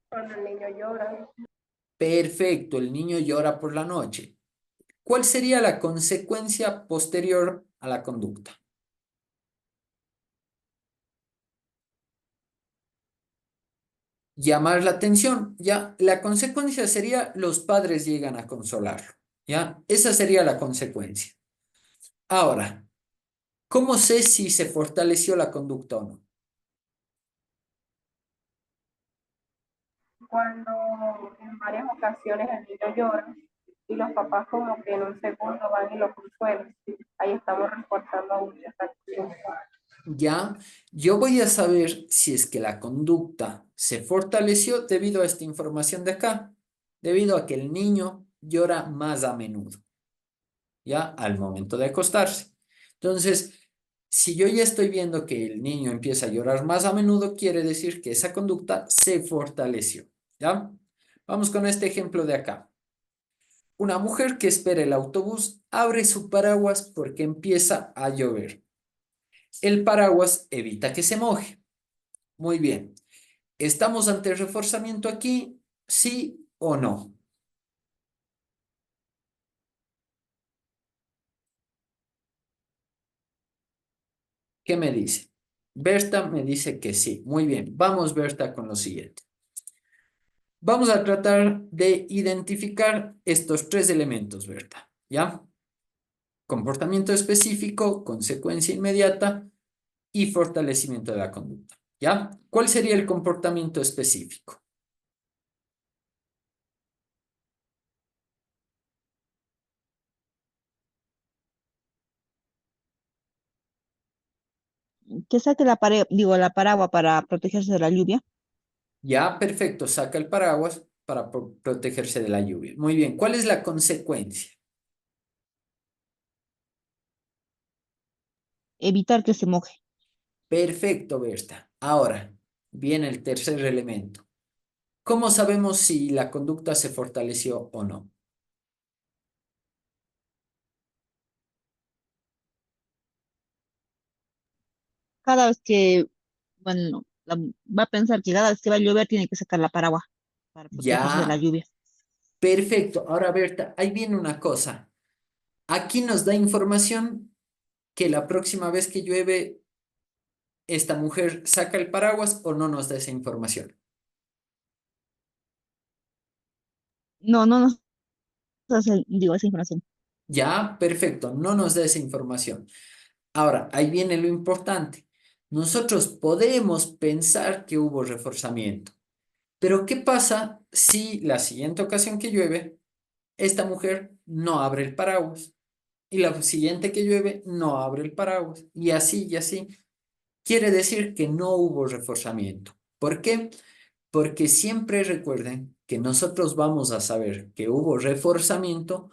Cuando el niño llora, Perfecto, el niño llora por la noche. ¿Cuál sería la consecuencia posterior a la conducta? Llamar la atención, ¿ya? La consecuencia sería los padres llegan a consolarlo, ¿ya? Esa sería la consecuencia. Ahora, ¿cómo sé si se fortaleció la conducta o no? cuando en varias ocasiones el niño llora y los papás como que en un segundo van y lo consuelan. Ahí estamos reforzando aún esa conducta. Ya, yo voy a saber si es que la conducta se fortaleció debido a esta información de acá, debido a que el niño llora más a menudo, ya, al momento de acostarse. Entonces, si yo ya estoy viendo que el niño empieza a llorar más a menudo, quiere decir que esa conducta se fortaleció, ¿ya? Vamos con este ejemplo de acá. Una mujer que espera el autobús abre su paraguas porque empieza a llover. El paraguas evita que se moje. Muy bien. ¿Estamos ante reforzamiento aquí? ¿Sí o no? ¿Qué me dice? Berta me dice que sí. Muy bien. Vamos, Berta, con lo siguiente. Vamos a tratar de identificar estos tres elementos, Berta. ¿Ya? Comportamiento específico, consecuencia inmediata y fortalecimiento de la conducta. ¿Ya? ¿Cuál sería el comportamiento específico? Que saque la la paraguas para protegerse de la lluvia. Ya, perfecto. Saca el paraguas para protegerse de la lluvia. Muy bien. ¿Cuál es la consecuencia? Evitar que se moje. Perfecto, Berta. Ahora viene el tercer elemento. ¿Cómo sabemos si la conducta se fortaleció o no? Cada vez que, bueno, va a pensar que cada vez que va a llover tiene que sacar la paraguas para protegerse de la Ya, lluvia. perfecto. Ahora, Berta, ahí viene una cosa. Aquí nos da información que la próxima vez que llueve, esta mujer saca el paraguas o no nos da esa información. No, no nos hace, digo, esa información. Ya, perfecto. No nos da esa información. Ahora, ahí viene lo importante. Nosotros podemos pensar que hubo reforzamiento, Pero ¿qué pasa si la siguiente ocasión que llueve, esta mujer no abre el paraguas? Y la siguiente que llueve, no abre el paraguas. Y así, y así. Quiere decir que no hubo reforzamiento. ¿Por qué? Porque siempre recuerden que nosotros vamos a saber que hubo reforzamiento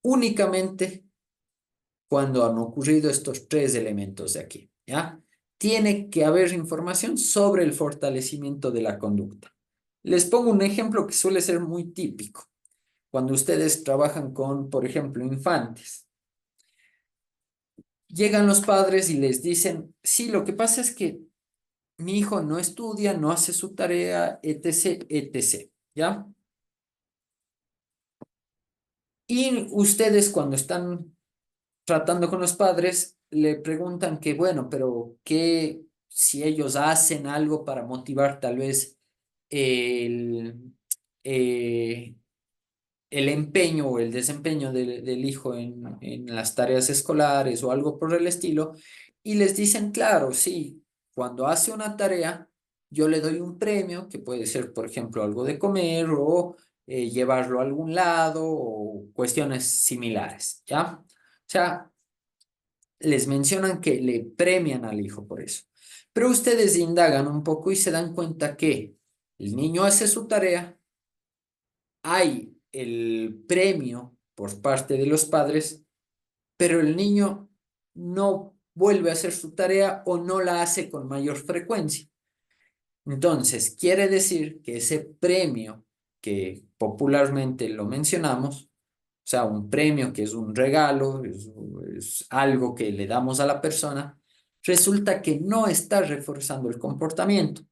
únicamente cuando han ocurrido estos tres elementos de aquí, ¿ya? Tiene que haber información sobre el fortalecimiento de la conducta. Les pongo un ejemplo que suele ser muy típico. Cuando ustedes trabajan con, por ejemplo, infantes, llegan los padres y les dicen, sí, lo que pasa es que mi hijo no estudia, no hace su tarea, etc., etc., ¿ya? Y ustedes cuando están tratando con los padres, le preguntan que, bueno, pero ¿qué si ellos hacen algo para motivar tal vez el, eh, el empeño o el desempeño del hijo en las tareas escolares o algo por el estilo? Y les dicen, claro, sí, cuando hace una tarea, yo le doy un premio, que puede ser, por ejemplo, algo de comer o llevarlo a algún lado o cuestiones similares, ¿ya? O sea, les mencionan que le premian al hijo por eso. Pero ustedes indagan un poco y se dan cuenta que el niño hace su tarea, hay el premio por parte de los padres, pero el niño no vuelve a hacer su tarea o no la hace con mayor frecuencia. Entonces, quiere decir que ese premio que popularmente lo mencionamos, o sea, un premio que es un regalo, es algo que le damos a la persona, resulta que no está reforzando el comportamiento. O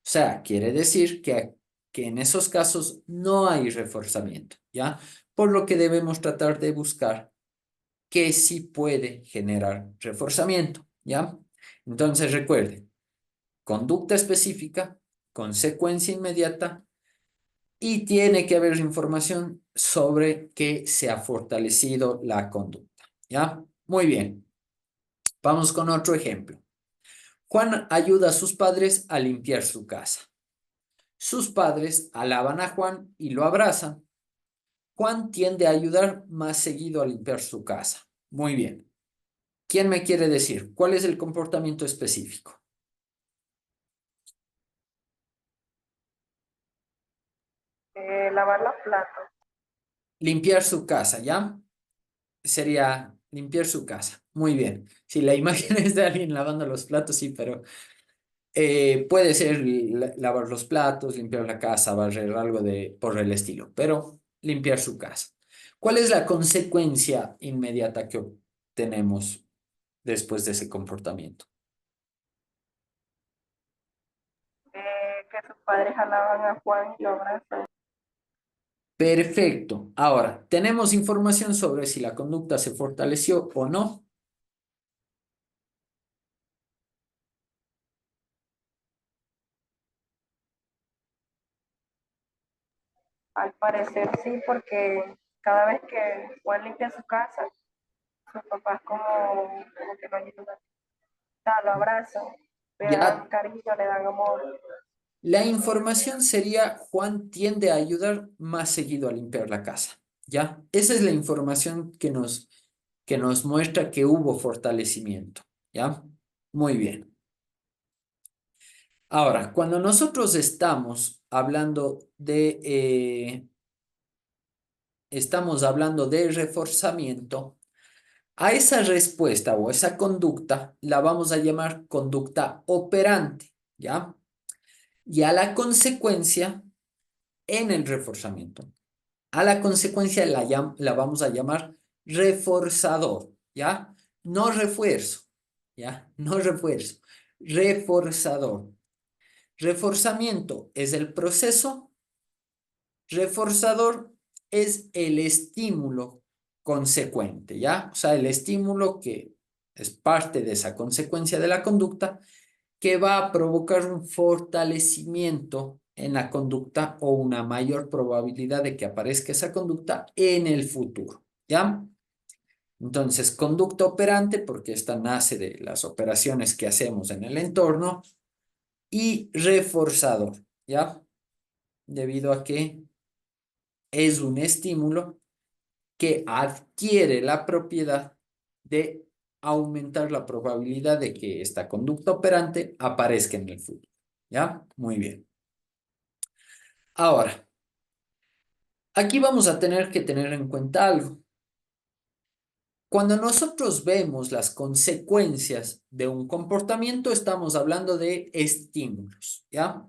sea, quiere decir que en esos casos no hay reforzamiento, ¿ya? Por lo que debemos tratar de buscar que sí puede generar reforzamiento, ¿ya? Entonces recuerden, conducta específica, consecuencia inmediata y tiene que haber información sobre que se ha fortalecido la conducta, ¿ya? Muy bien, vamos con otro ejemplo. Juan ayuda a sus padres a limpiar su casa. Sus padres alaban a Juan y lo abrazan. Juan tiende a ayudar más seguido a limpiar su casa. Muy bien. ¿Quién me quiere decir cuál es el comportamiento específico? Lavar los platos. Limpiar su casa, ¿ya? Sería limpiar su casa. Muy bien. Si la imagen es de alguien lavando los platos, sí, pero puede ser lavar los platos, limpiar la casa, barrer, algo de por el estilo, pero limpiar su casa. ¿Cuál es la consecuencia inmediata que obtenemos después de ese comportamiento? Que sus padres alaban a Juan y lo abrazan. Perfecto. Ahora, ¿tenemos información sobre si la conducta se fortaleció o no? Al parecer sí, porque cada vez que Juan limpia su casa, sus papás como que lo ayudan, o sea, lo abrazan, le dan Ya, cariño, le dan amor. la información sería Juan tiende a ayudar más seguido a limpiar la casa. ¿Ya? Esa es la información que nos muestra que hubo fortalecimiento. ¿Ya? Muy bien. Ahora, cuando nosotros estamos hablando de reforzamiento, a esa respuesta o esa conducta la vamos a llamar conducta operante. ¿Ya? Y a la consecuencia en el reforzamiento. A la consecuencia la vamos a llamar reforzador, ¿ya? No refuerzo, ¿ya? No refuerzo, reforzador. Reforzamiento es el proceso, reforzador es el estímulo consecuente, ¿ya? O sea, el estímulo que es parte de esa consecuencia de la conducta que va a provocar un fortalecimiento en la conducta o una mayor probabilidad de que aparezca esa conducta en el futuro, ¿ya? Entonces, conducta operante, porque esta nace de las operaciones que hacemos en el entorno, y reforzador, ¿ya? debido a que es un estímulo que adquiere la propiedad de aumentar la probabilidad de que esta conducta operante aparezca en el futuro. ¿Ya? Muy bien. Ahora, aquí vamos a tener que tener en cuenta algo. Cuando nosotros vemos las consecuencias de un comportamiento, estamos hablando de estímulos, ¿ya?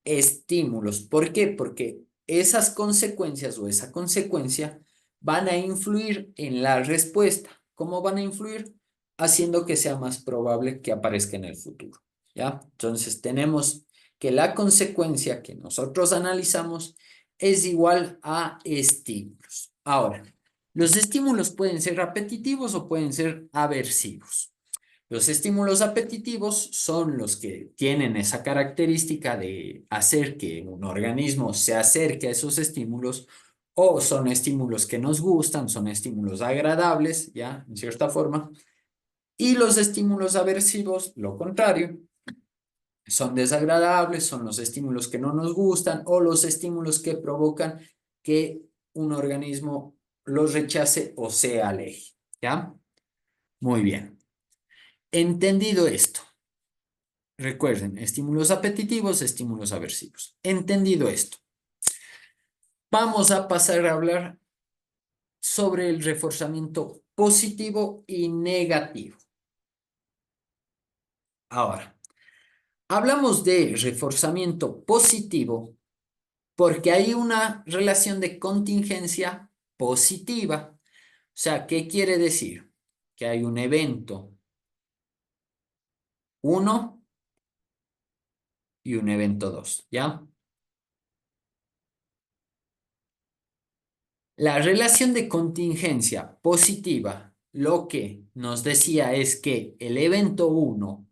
Estímulos. ¿Por qué? Porque esas consecuencias o esa consecuencia van a influir en la respuesta. ¿Cómo van a influir? Haciendo que sea más probable que aparezca en el futuro, ¿ya? Entonces tenemos que la consecuencia que nosotros analizamos es igual a estímulos. Ahora, los estímulos pueden ser repetitivos o pueden ser aversivos. Los estímulos apetitivos son los que tienen esa característica de hacer que un organismo se acerque a esos estímulos, o son estímulos que nos gustan, son estímulos agradables, ¿ya? En cierta forma. Y los estímulos aversivos, lo contrario, son desagradables, son los estímulos que no nos gustan o los estímulos que provocan que un organismo los rechace o se aleje, ¿ya? Muy bien. Entendido esto, recuerden, estímulos apetitivos, estímulos aversivos. Entendido esto, vamos a pasar a hablar sobre el reforzamiento positivo y negativo. Ahora, hablamos de reforzamiento positivo porque hay una relación de contingencia positiva. O sea, ¿qué quiere decir? Que hay un evento 1 y un evento 2, ¿ya? La relación de contingencia positiva lo que nos decía es que el evento 1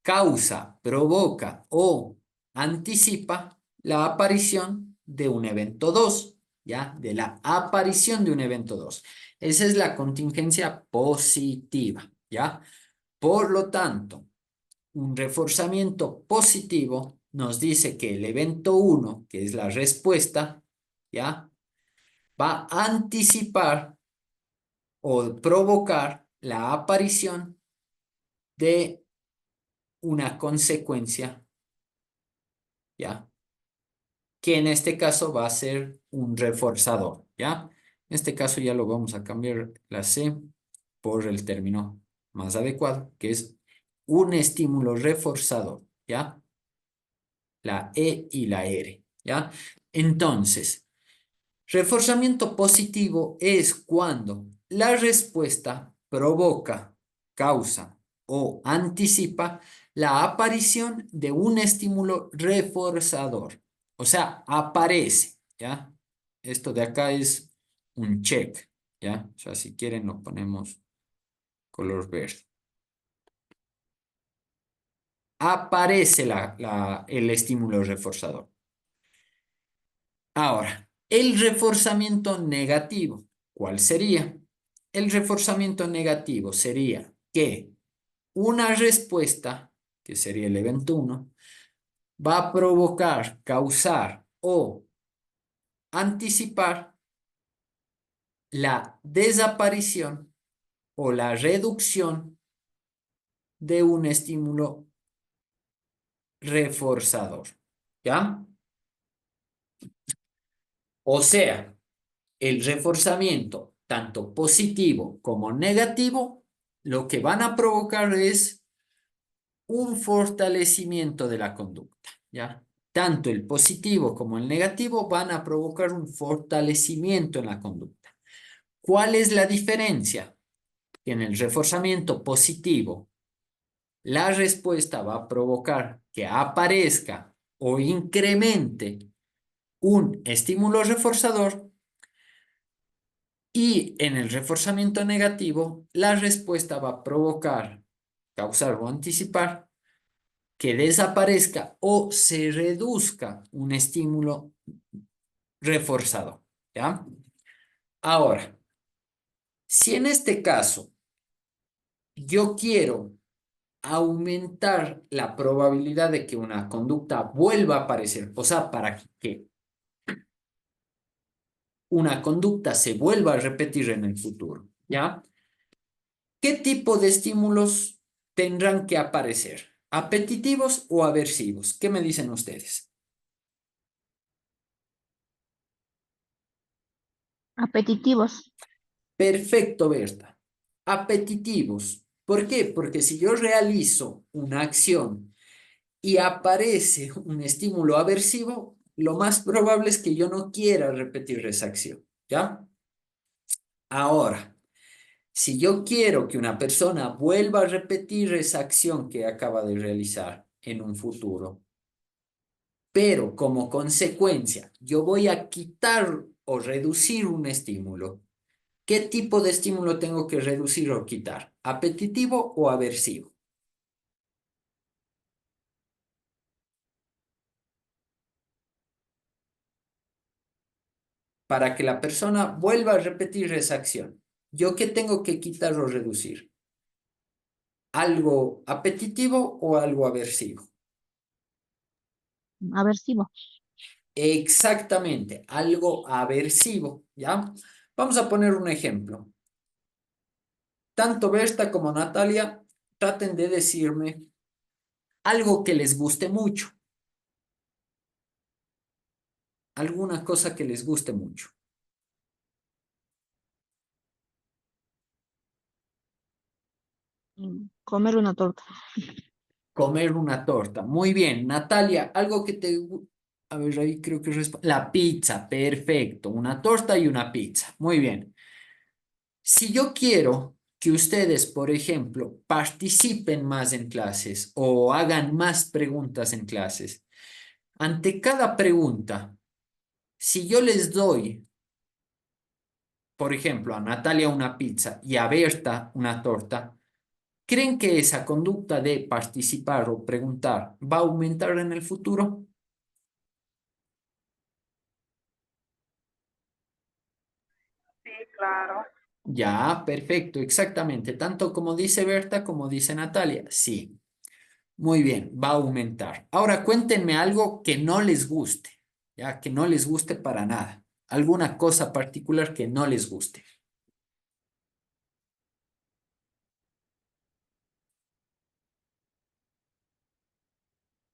causa, provoca o anticipa la aparición de un evento 2, ¿ya? De la aparición de un evento 2. Esa es la contingencia positiva, ¿ya? Por lo tanto, un reforzamiento positivo nos dice que el evento 1, que es la respuesta, ¿ya? Va a anticipar o provocar la aparición de una consecuencia, ¿ya? Que en este caso va a ser un reforzador, ¿ya? En este caso ya lo vamos a cambiar la C por el término más adecuado, que es un estímulo reforzador, ¿ya? La E y la R, ¿ya? Entonces, reforzamiento positivo es cuando la respuesta provoca, causa o anticipa la aparición de un estímulo reforzador. O sea, aparece, ¿ya? Esto de acá es un check, ¿ya? O sea, si quieren lo ponemos color verde. Aparece el estímulo reforzador. Ahora, el reforzamiento negativo, ¿cuál sería? El reforzamiento negativo sería que una respuesta, que sería el evento 1, va a provocar, causar o anticipar la desaparición o la reducción de un estímulo reforzador, ¿ya? O sea, el reforzamiento, tanto positivo como negativo, lo que van a provocar es un fortalecimiento de la conducta, ¿ya? Tanto el positivo como el negativo van a provocar un fortalecimiento en la conducta. ¿Cuál es la diferencia? Que en el reforzamiento positivo, la respuesta va a provocar que aparezca o incremente un estímulo reforzador, y en el reforzamiento negativo, la respuesta va a provocar, causar o anticipar que desaparezca o se reduzca un estímulo reforzado, ¿ya? Ahora, si en este caso yo quiero aumentar la probabilidad de que una conducta vuelva a aparecer. O sea, para que una conducta se vuelva a repetir en el futuro, ¿ya? ¿Qué tipo de estímulos tendrán que aparecer? ¿Apetitivos o aversivos? ¿Qué me dicen ustedes? Apetitivos. Perfecto, Berta. Apetitivos. ¿Por qué? Porque si yo realizo una acción y aparece un estímulo aversivo, lo más probable es que yo no quiera repetir esa acción, ¿ya? Ahora, si yo quiero que una persona vuelva a repetir esa acción que acaba de realizar en un futuro, pero como consecuencia yo voy a quitar o reducir un estímulo, ¿qué tipo de estímulo tengo que reducir o quitar? ¿Apetitivo o aversivo? Para que la persona vuelva a repetir esa acción. ¿Yo qué tengo que quitar o reducir? ¿Algo apetitivo o algo aversivo? Aversivo. Exactamente, algo aversivo, ¿ya? Vamos a poner un ejemplo. Tanto Berta como Natalia traten de decirme algo que les guste mucho, alguna cosa que les guste mucho. Comer una torta. Comer una torta. Muy bien. Natalia, algo que te... A ver, ahí creo que... La pizza, perfecto. Una torta y una pizza. Muy bien. Si yo quiero que ustedes, por ejemplo, participen más en clases o hagan más preguntas en clases, ante cada pregunta, si yo les doy, por ejemplo, a Natalia una pizza y a Berta una torta, ¿creen que esa conducta de participar o preguntar va a aumentar en el futuro? Sí, claro. Ya, perfecto, exactamente. Tanto como dice Berta como dice Natalia. Sí, muy bien, va a aumentar. Ahora cuéntenme algo que no les guste, ya, que no les guste para nada. Alguna cosa particular que no les guste.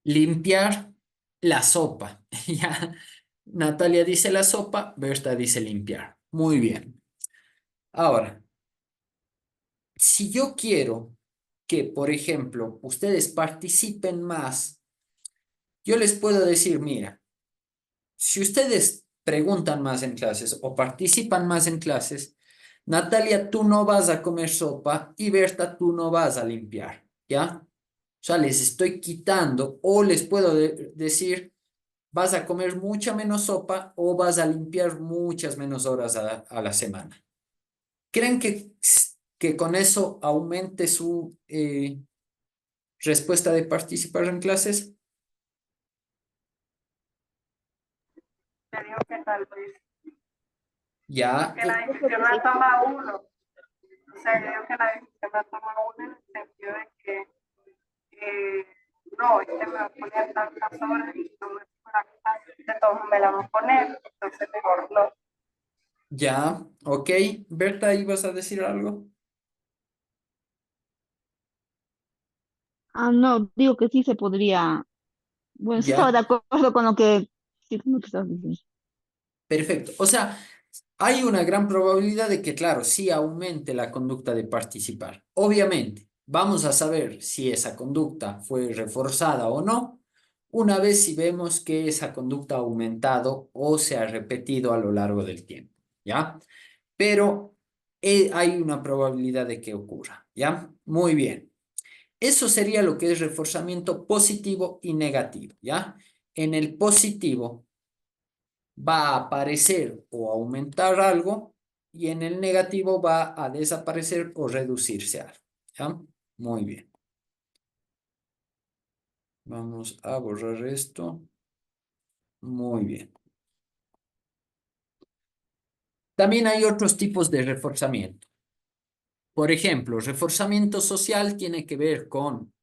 Limpiar la sopa. Ya, Natalia dice la sopa, Berta dice limpiar. Muy bien. Ahora, si yo quiero que, por ejemplo, ustedes participen más, yo les puedo decir, mira, si ustedes preguntan más en clases o participan más en clases, Natalia, tú no vas a comer sopa y Berta, tú no vas a limpiar, ¿ya? O sea, les estoy quitando o les puedo decir, vas a comer mucha menos sopa o vas a limpiar muchas menos horas a la semana. ¿Creen que con eso aumente su respuesta de participar en clases? Te digo que tal vez, Ya, porque la Yo creo decisión que la sí. toma uno. O sea, yo digo que la decisión la toma uno en el sentido de que no, este me va a poner tantas horas y no me fuera de todos me la va a poner, entonces mejor no. ya, ok. Berta, ¿ibas a decir algo? Ah, no, digo que sí se podría. Bueno, sí estaba de Ya, acuerdo con lo que, sí, con lo que estabas diciendo. perfecto. O sea, hay una gran probabilidad de que, claro, sí aumente la conducta de participar. Obviamente, vamos a saber si esa conducta fue reforzada o no, una vez si vemos que esa conducta ha aumentado o se ha repetido a lo largo del tiempo, ¿ya? Pero hay una probabilidad de que ocurra, ¿ya? Muy bien. Eso sería lo que es reforzamiento positivo y negativo, ¿ya? En el positivo va a aparecer o aumentar algo y en el negativo va a desaparecer o reducirse algo, ¿ya? Muy bien. Vamos a borrar esto. Muy bien. También hay otros tipos de reforzamiento. Por ejemplo, reforzamiento social tiene que ver con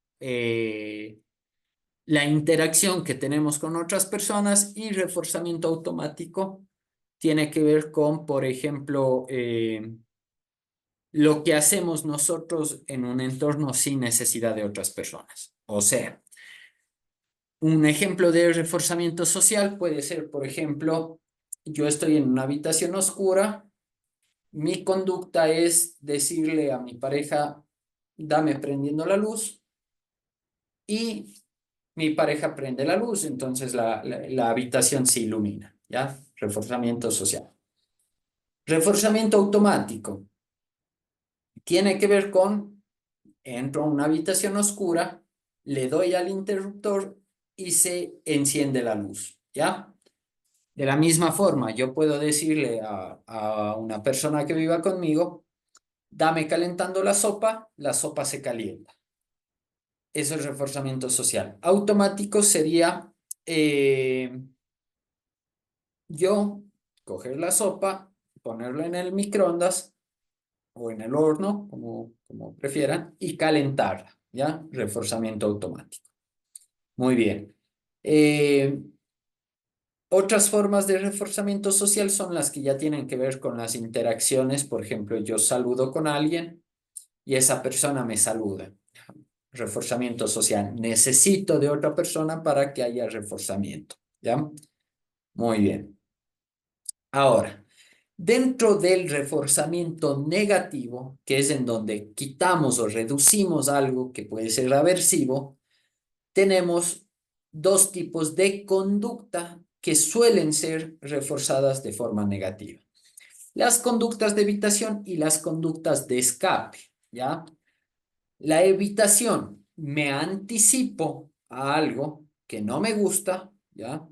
la interacción que tenemos con otras personas, y reforzamiento automático tiene que ver con, por ejemplo, lo que hacemos nosotros en un entorno sin necesidad de otras personas. O sea, un ejemplo de reforzamiento social puede ser, por ejemplo, yo estoy en una habitación oscura, mi conducta es decirle a mi pareja, dame prendiendo la luz, y mi pareja prende la luz, entonces la habitación se ilumina, ¿ya? Reforzamiento social. Reforzamiento automático tiene que ver con, entro a una habitación oscura, le doy al interruptor y se enciende la luz, ¿ya? De la misma forma, yo puedo decirle a una persona que viva conmigo, dame calentando la sopa se calienta. Eso es reforzamiento social. Automático sería yo coger la sopa, ponerla en el microondas o en el horno, como prefieran, y calentarla, ¿ya? Reforzamiento automático. Muy bien. Otras formas de reforzamiento social son las que ya tienen que ver con las interacciones. Por ejemplo, yo saludo con alguien y esa persona me saluda. Reforzamiento social. Necesito de otra persona para que haya reforzamiento, ¿ya? Muy bien. Ahora, dentro del reforzamiento negativo, que es en donde quitamos o reducimos algo que puede ser aversivo, tenemos dos tipos de conducta que suelen ser reforzadas de forma negativa. Las conductas de evitación y las conductas de escape, ¿ya? La evitación, me anticipo a algo que no me gusta, ¿ya?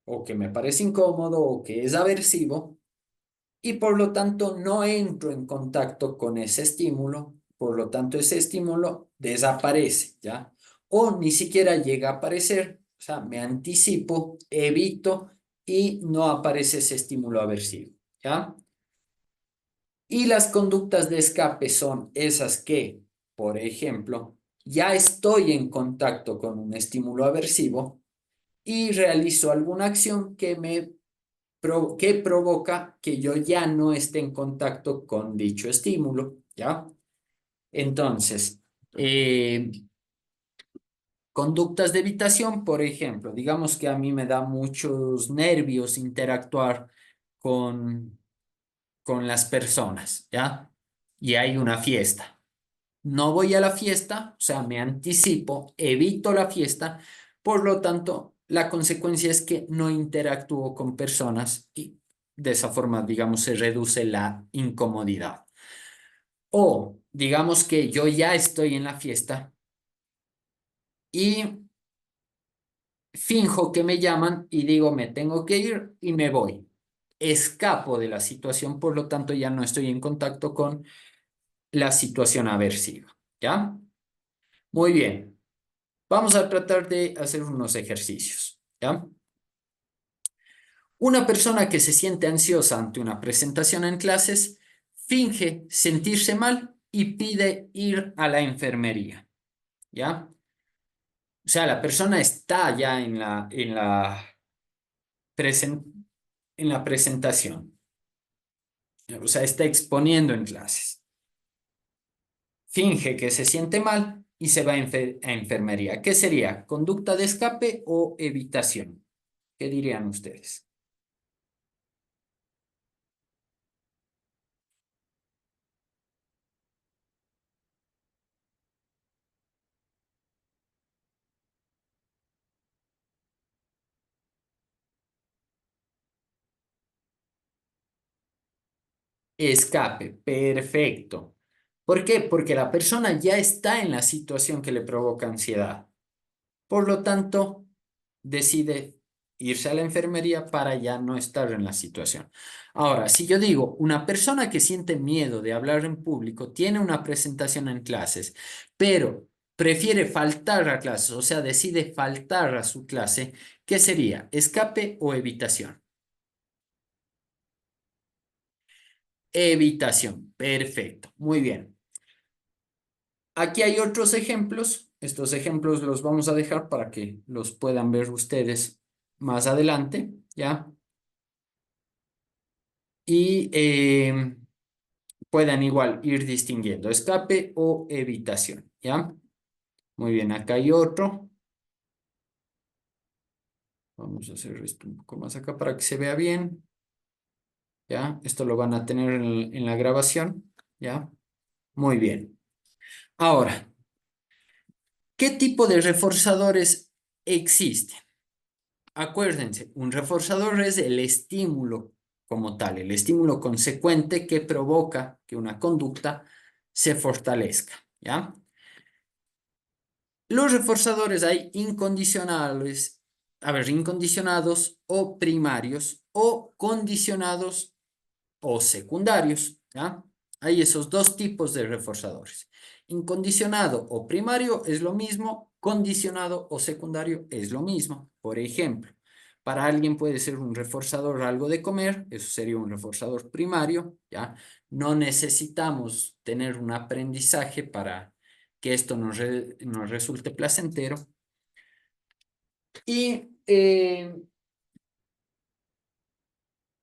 O que me parece incómodo o que es aversivo, y por lo tanto no entro en contacto con ese estímulo, por lo tanto ese estímulo desaparece, ¿ya? O ni siquiera llega a aparecer, o sea, me anticipo, evito y no aparece ese estímulo aversivo, ¿ya? Y las conductas de escape son esas que, por ejemplo, ya estoy en contacto con un estímulo aversivo y realizo alguna acción que provoca que yo ya no esté en contacto con dicho estímulo, ¿ya? Entonces, conductas de evitación, por ejemplo, digamos que a mí me da muchos nervios interactuar con, con las personas, ¿ya? Y hay una fiesta. No voy a la fiesta, o sea, me anticipo, evito la fiesta, por lo tanto, la consecuencia es que no interactúo con personas y de esa forma, digamos, se reduce la incomodidad. O digamos que yo ya estoy en la fiesta y finjo que me llaman y digo, me tengo que ir y me voy. Escapo de la situación, por lo tanto, ya no estoy en contacto con la situación aversiva, ¿ya? Muy bien. Vamos a tratar de hacer unos ejercicios, ¿ya? Una persona que se siente ansiosa ante una presentación en clases finge sentirse mal y pide ir a la enfermería, ¿ya? O sea, la persona está ya presen- en la presentación, o sea, está exponiendo en clases. Finge que se siente mal y se va a enfermería. ¿Qué sería? ¿Conducta de escape o evitación? ¿Qué dirían ustedes? Escape, perfecto. ¿Por qué? Porque la persona ya está en la situación que le provoca ansiedad. Por lo tanto, decide irse a la enfermería para ya no estar en la situación. Ahora, si yo digo, una persona que siente miedo de hablar en público tiene una presentación en clases, pero prefiere faltar a clases, o sea, decide faltar a su clase, ¿qué sería? ¿Escape o evitación? Evitación, perfecto, muy bien. Aquí hay otros ejemplos Estos ejemplos los vamos a dejar para que los puedan ver ustedes más adelante, ¿ya? Y puedan igual ir distinguiendo escape o evitación, ¿ya? Muy bien, acá hay otro. Vamos a hacer esto un poco más acá para que se vea bien, ¿ya? Esto lo van a tener en la grabación, ¿ya? Muy bien. Ahora, ¿qué tipo de reforzadores existen? Acuérdense, un reforzador es el estímulo como tal, el estímulo consecuente que provoca que una conducta se fortalezca, ¿ya? Los reforzadores hay incondicionales, incondicionados o primarios o condicionados o secundarios, ¿ya? Hay esos dos tipos de reforzadores. Incondicionado o primario es lo mismo, condicionado o secundario es lo mismo. Por ejemplo, para alguien puede ser un reforzador algo de comer, eso sería un reforzador primario, ¿ya? No necesitamos tener un aprendizaje para que esto nos resulte placentero. Y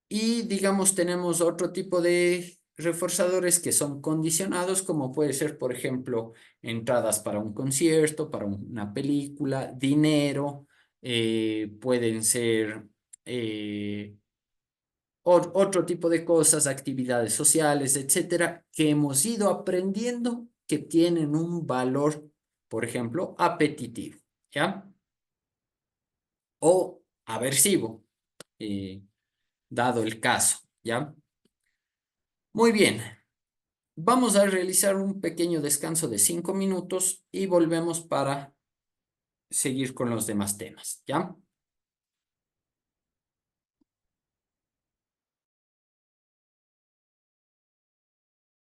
digamos, tenemos otro tipo de reforzadores que son condicionados, como puede ser, por ejemplo, entradas para un concierto, para una película, dinero, pueden ser otro tipo de cosas, actividades sociales, etcétera, que hemos ido aprendiendo que tienen un valor, por ejemplo, apetitivo, ¿ya? O aversivo, eh, dado el caso, ¿ya? Muy bien, vamos a realizar un pequeño descanso de 5 minutos y volvemos para seguir con los demás temas, ¿ya?